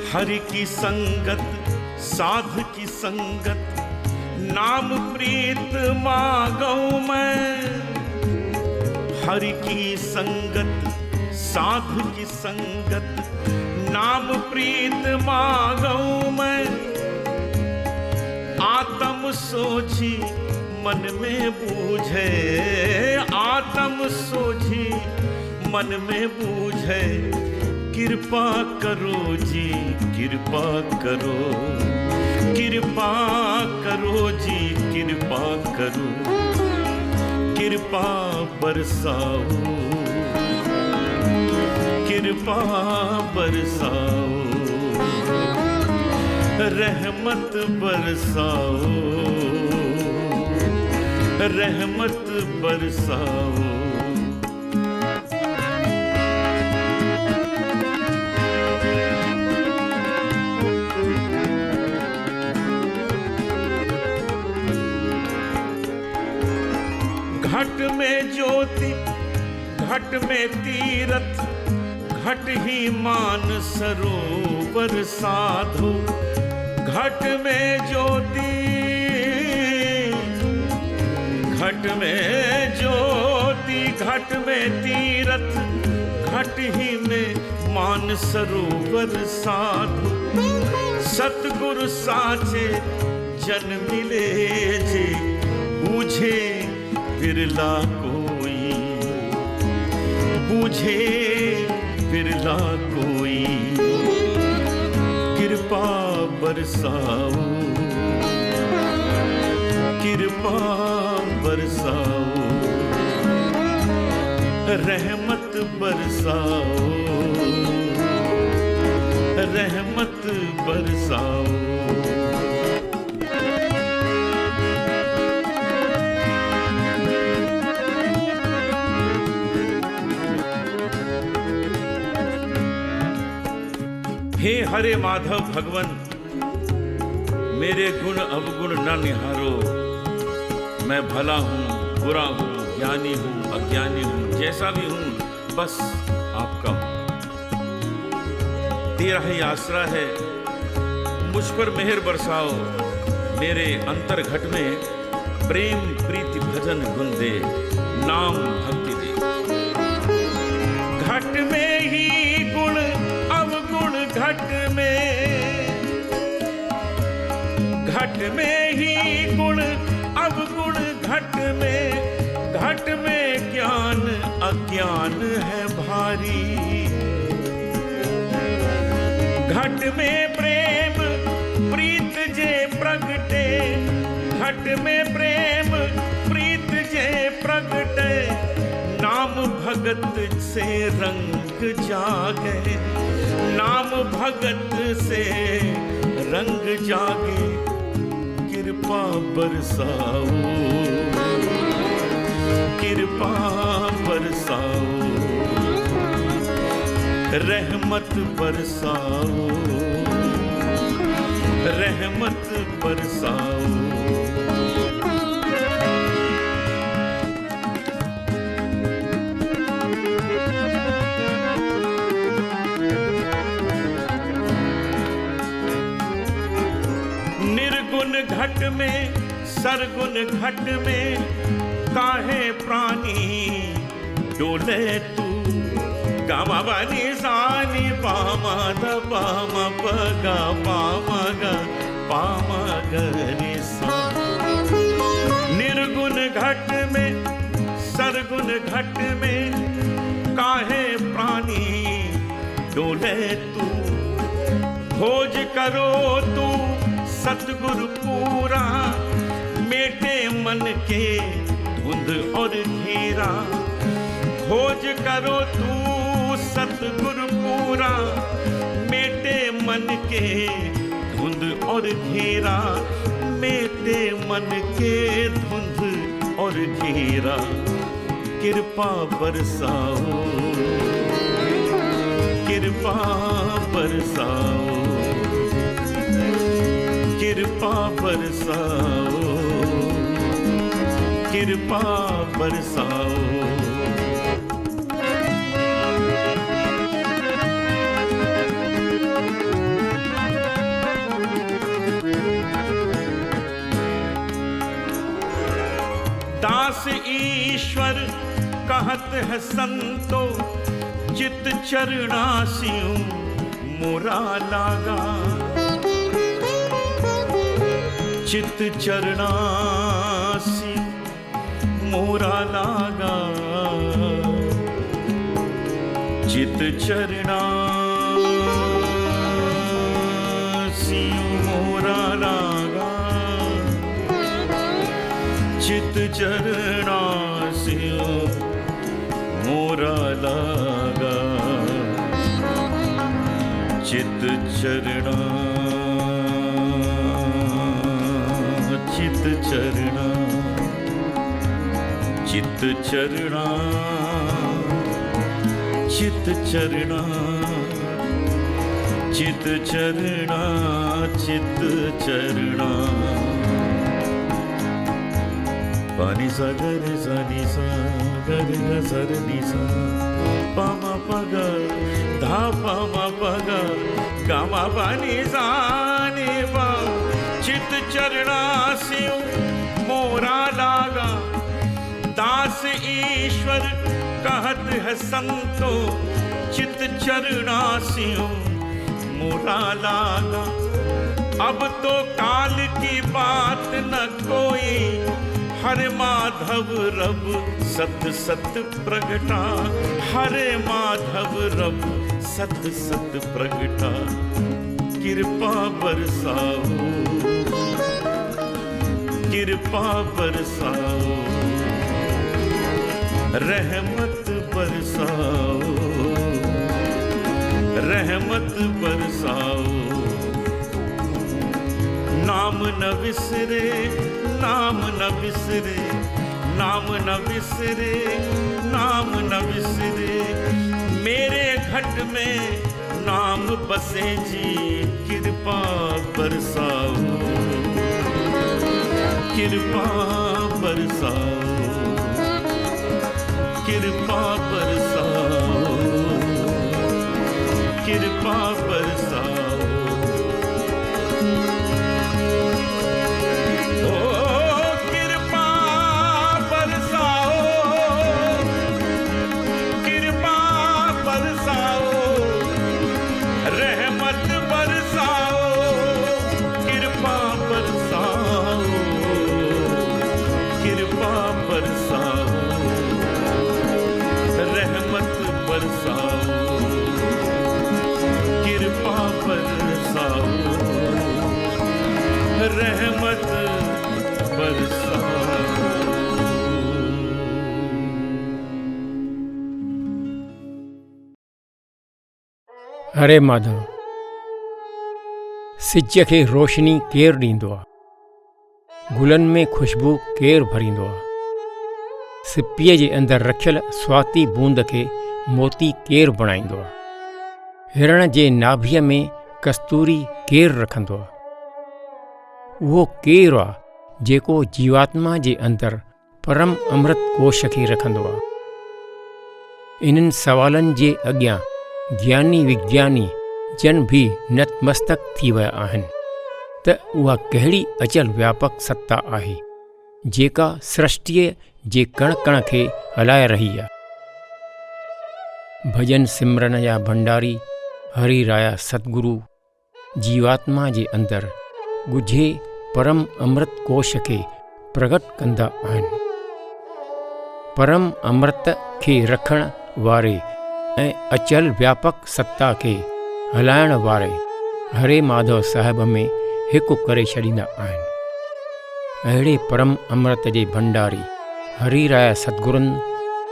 हरि की संगत, साध की संगत, नाम प्रीत मांगू मैं। हरि की संगत, साध की संगत, नाम प्रीत मांगू मैं। आत्म सोझी मन में बूझे, आत्म सोझी मन में बूझे। कृपा करो जी, कृपा करो, कृपा करो जी, कृपा करो। कृपा बरसाओ, कृपा बरसाओ, रहमत बरसाओ, रहमत बरसाओ। घट में ज्योति घट में तीरथ घट ही मान सरोवर साधु। घट में ज्योति घट में ज्योति घट में तीरथ घट ही में मान सरोवर साधु। सतगुरु साचे जन मिले जे बूझे बिरला कोई, बूझे बिरला कोई। कृपा बरसाओ कृपा बरसाओ, रहमत बरसाओ रहमत बरसाओ। हे हरे माधव भगवन, मेरे गुण अवगुण न निहारो। मैं भला हूँ बुरा हूँ, ज्ञानी हूँ अज्ञानी हूँ, जैसा भी हूँ बस आपका हूँ। तेरा ही आसरा है, मुझ पर मेहर बरसाओ। मेरे अंतर घट में प्रेम प्रीति भजन गुण दे, नाम भक्ति दे। घट में ही गुण अवगुण घट में ही गुण अवगुण घट में ज्ञान अज्ञान है भारी। घट में प्रेम प्रीत जे प्रगटे, घट में प्रेम प्रीत जे प्रगटे। नाम भगत से रंग जागे, नाम भगत से रंग जागे। कृपा बरसाओ कृपा बरसाओ, रहमत बरसाओ रहमत बरसाओ। निर्गुण घट में सरगुण घट में काहे प्राणी डोले तू। गामा बानी सानी पामा द पामा पगा पामा ग पामा गरी सा। निर्गुण घट में सरगुण घट में काहे प्राणी डोले तू। खोज करो तू सतगुरु पूरा, मेटे मन के धुंध और घेरा। खोज करो तू सतगुरु पूरा, मेटे मन के धुंध और घेरा। मेटे मन के धुंध और घेरा। कृपा बरसाओ कृपा बरसाओ कृपा बरसाओ कृपा बरसाओ। दास ईश्वर कहत है संतो, चित चरणासियों मोरा लागा। चित चरणासी मोरा लागा। चित चरणासी मोरा लागा। चित चरणासी मोरा लागा। चित चरणा चित चरणा चित चरणा चित चरणा चित चरणा चित चरणा। पानी सा गरे सा नी सा गरे गा सर नी सा पा मा पा गा धा पा मा पा गा गा मा पा नी सा नी पा चित चरणास्यु मोरा लागा दास ईश्वर कहत है संतो चित चरणास्यु मोरा लागा अब तो काल की बात न कोई हरे माधव रब सत सत प्रगटा हरे माधव रब सत सत प्रगटा कृपा बरसाओ कृपा बरसाओ रहमत बरसाओ रहमत बरसाओ नाम न विसरे नाम न विसरे नाम न विसरे नाम न विसरे मेरे घट में नाम बसे जी कृपा बरसाओ कृपा बरसाओ कृपा बरसाओ कृपा बरसाओ रहमत बरसाओ। हरे माधव सिज खे रोशनी केरु ॾींदो आहे गुलनि में ख़ुशबू केरु भरींदो आहे सिप्पीअ जे अंदरि रखियल स्वाती बूंद खे मोती केरु बणाईंदो आहे हिरण जे नाभीअ में कस्तूरी केरु रखंदो आहे उहो केरु आहे जेको जीवात्मा जे अंदरि परम अमृत कोश खे रखंदो आहे इन्हनि सवालनि जे अॻियां ज्ञानी विज्ञानी जन भी नतमस्तक थी विया आहिनि त उहा कहिड़ी अचल व्यापक सत्ता आहे जेका सृष्टिअ जे कण कण खे हलाए रही आहे भजन सिमरन जा भंडारी हरि राया सतगुरु जीवात्मा जे अंदरि ॻुझे परम अमृत कोश खे प्रगट कंदा आहिनि परम अमृत खे रखण वारे ऐं अचल व्यापक सत्ता खे हलाइण वारे हरे माधव साहिब में हिकु करे छॾींदा आहिनि अहिड़े परम अमृत जे भंडारी हरि राया सतगुरुनि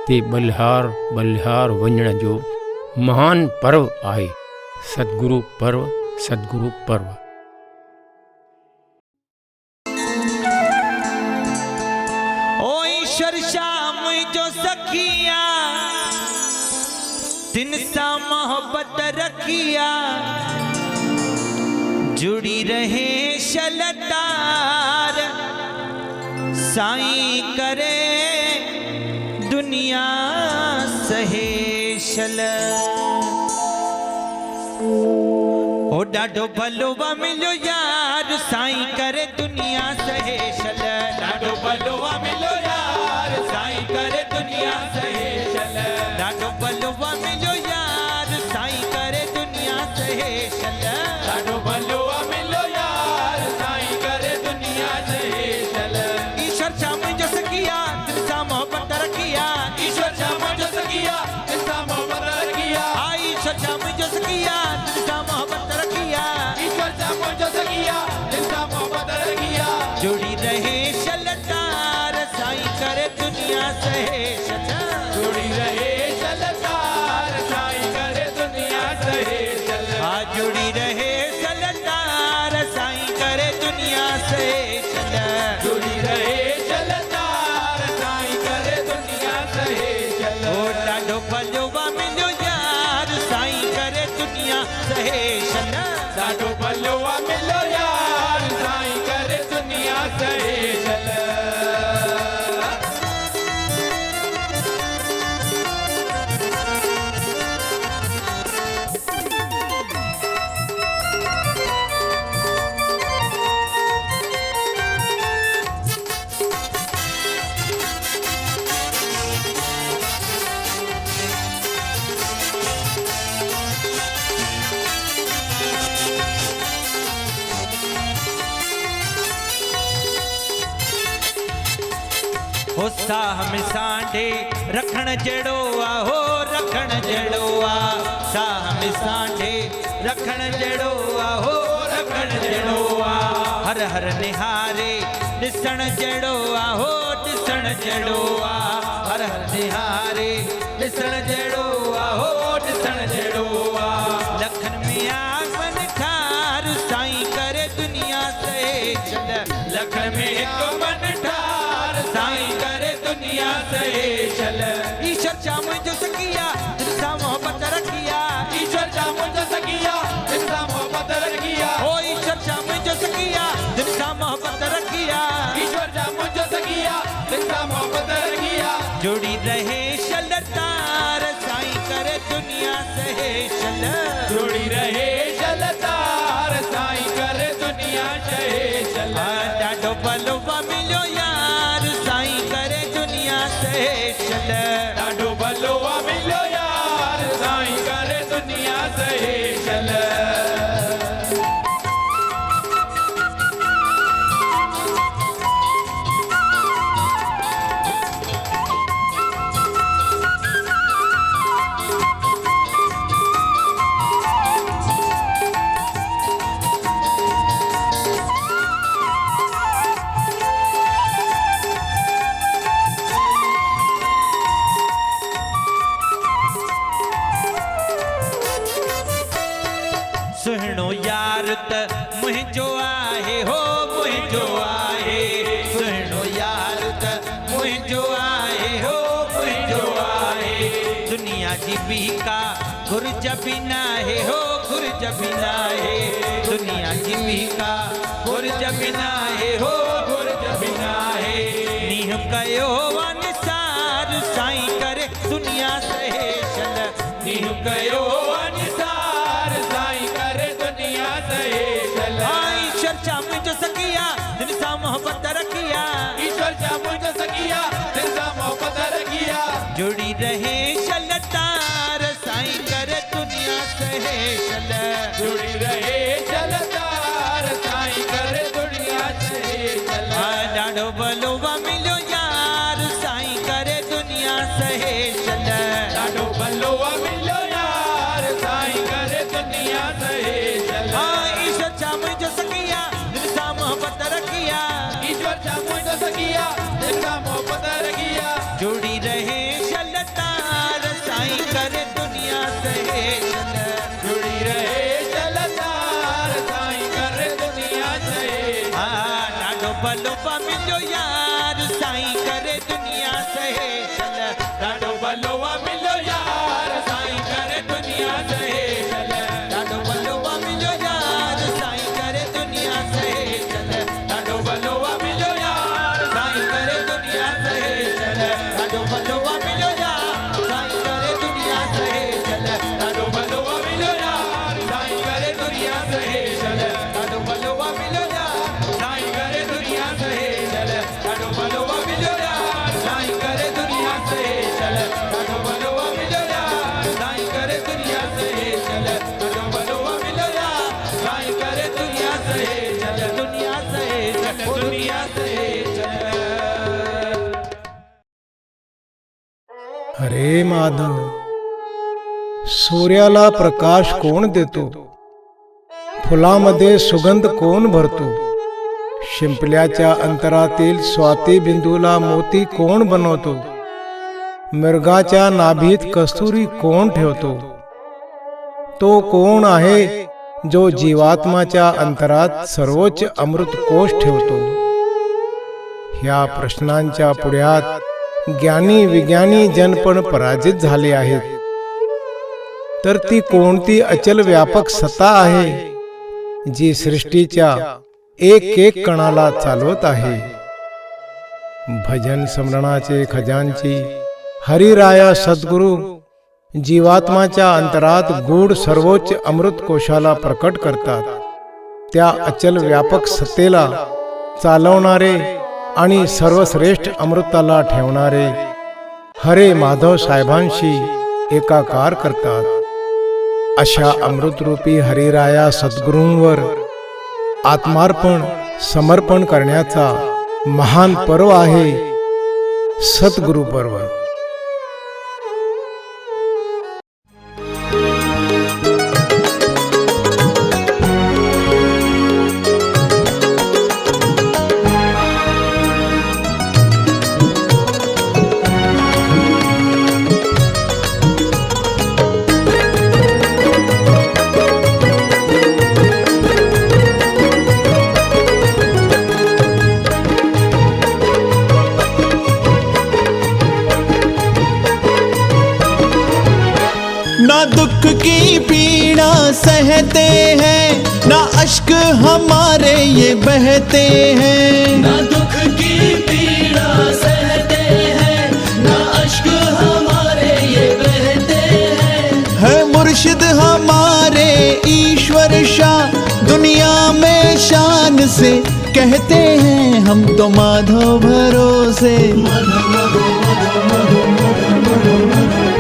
ते बलिहार बलिहार वञण जो महान पर्व आहे सतगुरु पर्व सतगुरु पर्व जो सखिया दिन सा मोहब्बत रखिया जुड़ी रहे शलतार साईं करे दुनिया सहेशल ओ डाडो भलोवा मिलो यार साईं करे दुनिया सहेशल डाडो भलोवा मिलो यार साईं करे दुनिया सहेशल डाडो भलोवा मिलो यार साईं करे दुनिया सहेशल डाडो भलोवा मिलो यार साईं करे दुनिया सहेशल ईश्वर छा मुझो सकिया दिल सा मोहब्बत रखिया ईश्वर छा मुझो सकिया दिल सा मोहब्बत रखिया ईश्वर छा मुझो सकिया दिल सा मोहब्बत रखिया ईश्वर छा मुझो सकिया दिल सा मोहब्बत रखिया जुड़ी रहे शलतार साईं करे दुनिया सहेशल जुड़ी रहे शलतार साईं करे दुनिया सहेशल जुड़ी रहे शलतार साईं करे दुनिया सहेशल जुड़ी रहे शलतार साईं करे दुनिया सहेशल ओ डाडो भलोवा मिलो यार साईं करे दुनिया सहेशल डाडो भलोवा मिलो यार साईं करे दुनिया सहेशल हो साह में सांडे रखण जड़ो आ हो रखण जड़ो आ साह में सांडे रखण जड़ो आ हो रखण जड़ो आ हर हर निहारे ॾिसण जड़ो आ हो ॾिसण जड़ो आ हर हर निहारे ॾिसण जड़ो आ हो ॾिसण जड़ो आ लखन में आगमन ठार साईं करे दुनिया से चल लखन में एक मन ठार साईं करे दुनिया से चल ईश्वर चाम जो सकिया दिल सा मोहब्बत रखिया ईश्वर चाम जो सकिया दिल सा मोहब्बत रखिया ओ ईश्वर चाम जो सकिया दिल सा मोहब्बत रखिया ईश्वर चाम जो सकिया दिल सा मोहब्बत रखिया जोड़ी रहे शलतार साईं करे दुनिया से चल जोड़ी रहे शलतार साईं करे दुनिया से चल ॾाढो भलो मिलो यार साईं करे दुनिया से चल ॾाढो भलो मिलो यार साईं करे दुनिया से चल सुहिणो यार त मुंहिंजो आहे हो मुंहिंजो आहे सुहिणो यार त मुंहिंजो आहे हो मुंहिंजो आहे दुनिया जी बीका घुर्ज बि नाहे हो घुर्ज बि नाहे दुनिया जी बीका घुर्ज बि नाहे हो घुर्ज बि नाहे नीह कयो अनसार साईं करे दुनिया से चल नीह कयो अनसार साईं करे दुनिया से चल ईश्वर चाम जो सकिया दिल सा मोहब्बत रखिया ईश्वर चाम जो सकिया दिल सा मोहब्बत रखिया जुड़ी रहे शलतार साईं करे दुनिया से चल जुड़ी रहे शलतार साईं करे दुनिया से चल ॾाढो भलो मिलो यार साईं करे दुनिया से चल ॾाढो भलो मिलो यार साईं करे दुनिया से चल ईश्वर चाम जो सकिया दिल सा मोहब्बत रखिया ईश्वर चाम जो सकिया दिल सा मोहब्बत रखिया जुड़ी रहे शलतार साईं करे दुनिया से चल जुड़ी रहे शलतार साईं करे दुनिया से ॾाढो भलो मिलो यार साईं करे दुनिया से चल ॾाढो भलो मिलो यार साईं करे दुनिया से चल ॾाढो भलो मिलो यार साईं करे दुनिया से चल ॾाढो भलो मिलो यार साईं करे दुनिया से चल ॾाढो भलो मिलो यार साईं करे दुनिया से चल ॾाढो भलो मिलो यार साईं करे दुनिया से चल ॾाढो भलो मिलो यार साईं करे दुनिया से चल ॾाढो भलो मिलो यार साईं करे दुनिया से चल ॾाढो भलो मिलो यार साईं करे दुनिया से चल ॾाढो भलो मिलो यार साईं करे दुनिया से चल दुनिया से चल दुनिया से चल हरे माधव, सूर्याला प्रकाश कोण देतो? फुलामध्ये सुगंध कोण भरतो? शिंपल्याच्या अंतरातील स्वाती बिंदूला मोती कोण बनवतो? मृगाच्या नाभीत कस्तुरी कोण ठेवतो? तो कोण आहे जो जीवात्माच्या अंतरात सर्वोच्च अमृत कोश ठेवतो? ह्या प्रश्नांच्या पुढ्यात ज्ञानी विज्ञानी जन पण पराजित झाले आहेत. तर ती कोणती अचल व्यापक सत्ता आहे जी सृष्टीच्या एक एक कणाला चालवत आहे? भजन स्मरणाचे खजांची हरिराया सद्गुरु जीवात्माच्या अंतरात गूढ सर्वोच्च अमृत कोशाला प्रकट करतात. त्या अचल व्यापक सत्तेला चालवणारे आणि सर्वश्रेष्ठ अमृताला ठेवणारे हरे माधव साहेबांशी एकाकार करतात. अशा अमृतरूपी हरिराया सद्गुरूंवर आत्मार्पण समर्पण करण्याचा महान पर्व आहे सतगुरु पर्व। ना दुख की पीड़ा सहते हैं, ना अश्क हमारे ये बहते हैं। ना दुख की पीड़ा सहते हैं, ना अश्क हमारे ये बहते हैं। है मुर्शिद हमारे ईश्वर शाह, दुनिया में शान से कहते हैं हम तो माधव भरोसे।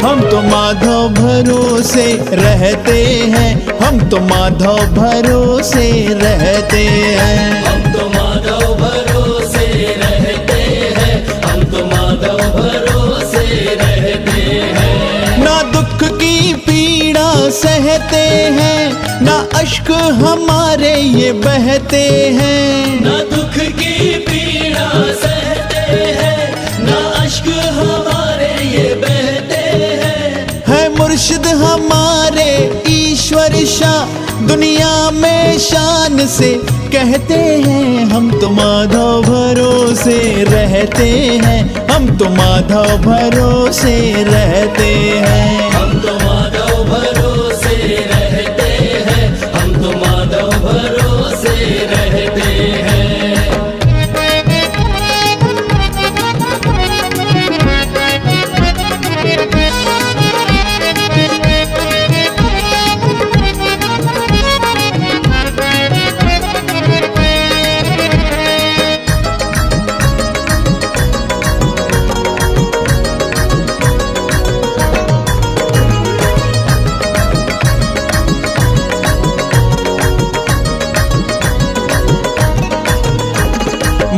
हम तो माधव भरोसे रहते हैं, हम तो माधव भरोसे रहते हैं। हम तो माधव भरोसे रहते हैं, हम तो माधव भरोसे रहते हैं। ना दुख की पीड़ा सहते हैं, ना अश्क हमारे ये बहते हैं। ना दुख की पीड़ा सहते हैं, ना अश्क हमारे ये बहते हैं। है मुर्शिद हमारे ईश्वर शाह, दुनिया में शान से कहते हैं हम तो माधव भरोसे रहते हैं। हम तो माधव भरोसे रहते हैं। हम तो माधव भरोसे रहते हैं, हम तो माधव भरोसे रहते हैं।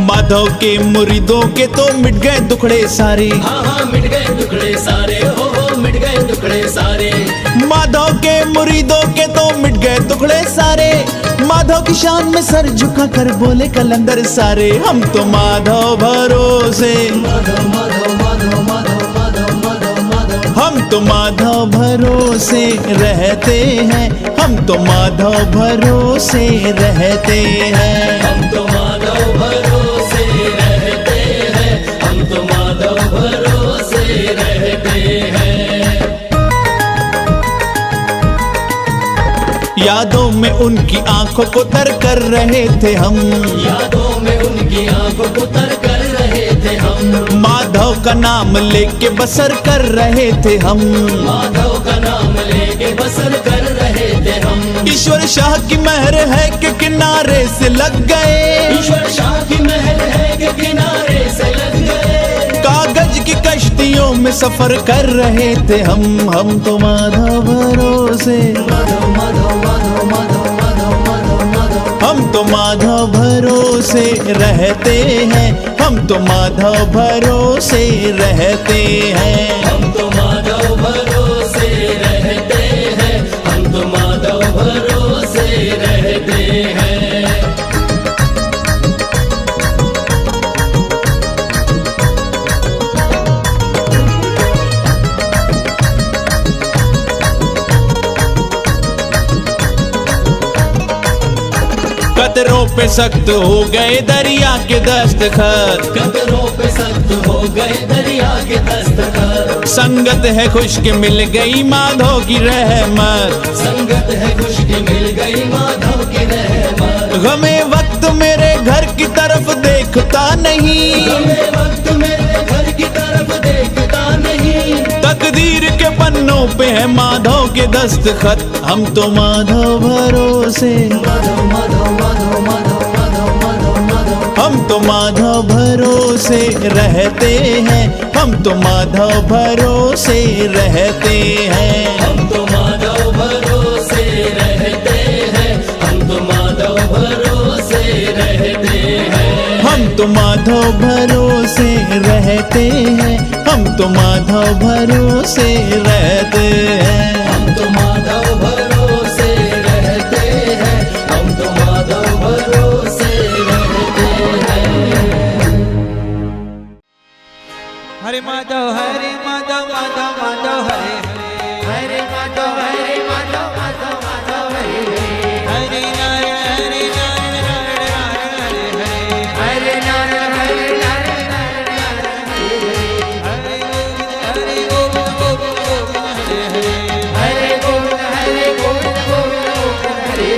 माधव के मुरीदों के तो मिट गए दुखड़े सारे। हाँ हाँ मिट गए दुखड़े सारे, हो मिट गए दुखड़े सारे। माधव के मुरीदों के तो मिट गए दुखड़े सारे। माधव की शान में सर झुका कर बोले कलंदर सारे। हम तो माधव भरोसे, माधव माधव माधव माधव माधव माधव माधव। हम तो माधव भरोसे रहते हैं। हम तो माधव भरोसे रहते हैं। हम तो माधव भरोसे रहते हैं, हम तो माधव भरोसे रहते हैं। यादों में उनकी आंखों को तर कर रहे थे हम। यादों में उनकी आंखों को तर कर रहे थे हम। माधव का नाम लेके बसर कर रहे थे हम। माधव का नाम लेके बसर कर रहे थे हम। ईश्वर शाह की मेहर है कि किनारे से लग गए। ईश्वर शाह की महल है कि किनारे से लग गए। कागज की कश्तियों में सफर कर रहे थे हम तो माधव भरोसे। माधव माधव माधव माधव माधव माधव माधव। हम तो माधव भरोसे रहते हैं। हम तो माधव भरोसे रहते हैं। हम तो माधव भरोसे रहते हैं, हम तो माधव भरोसे रहते हैं। कदरों पे सख्त हो गए दरिया के दस्तखत। कदरों पे सख्त हो गए दरिया के दस्तखत। संगत है खुश्क मिल गई माधव की रहमत। संगत है खुशकी मिल गई माधव की रहमत। गमे वक्त मेरे घर की तरफ देखता नहीं। गमे वक्त मेरे घर की तरफ देखता नहीं। तकदीर के पन्नों पे है माधव के दस्तखत। हम तो माधव भरोसे, माधव माधव माधव माधव माधव माधव माधव। हम तो माधव भरोसे रहते हैं। हम तो माधव भरोसे रहते हैं। हम तो माधव भरोसे रहते हैं, हम तो माधव भरोसे रहते हैं। हम तो माधव भरोसे रहते हैं, हम तो माधव भरोसे रहते हैं। हम तो माधव भरोसे रहते हैं, हम तो माधव भरोसे रहते हैं। हरे माधव माधव माधव हरे हरे माधव माधव माधव हरे हरे नारायण नारायण हरे नारायण हरे गोविंद गोविंद हरे हरे गोविंद गोविंद हरे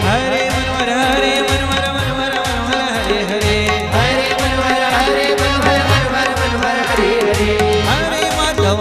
हरे हरे मनोहर मनोहर हरे हरे मनोहर मनोहर मनोहर हरे हरे हरे माधव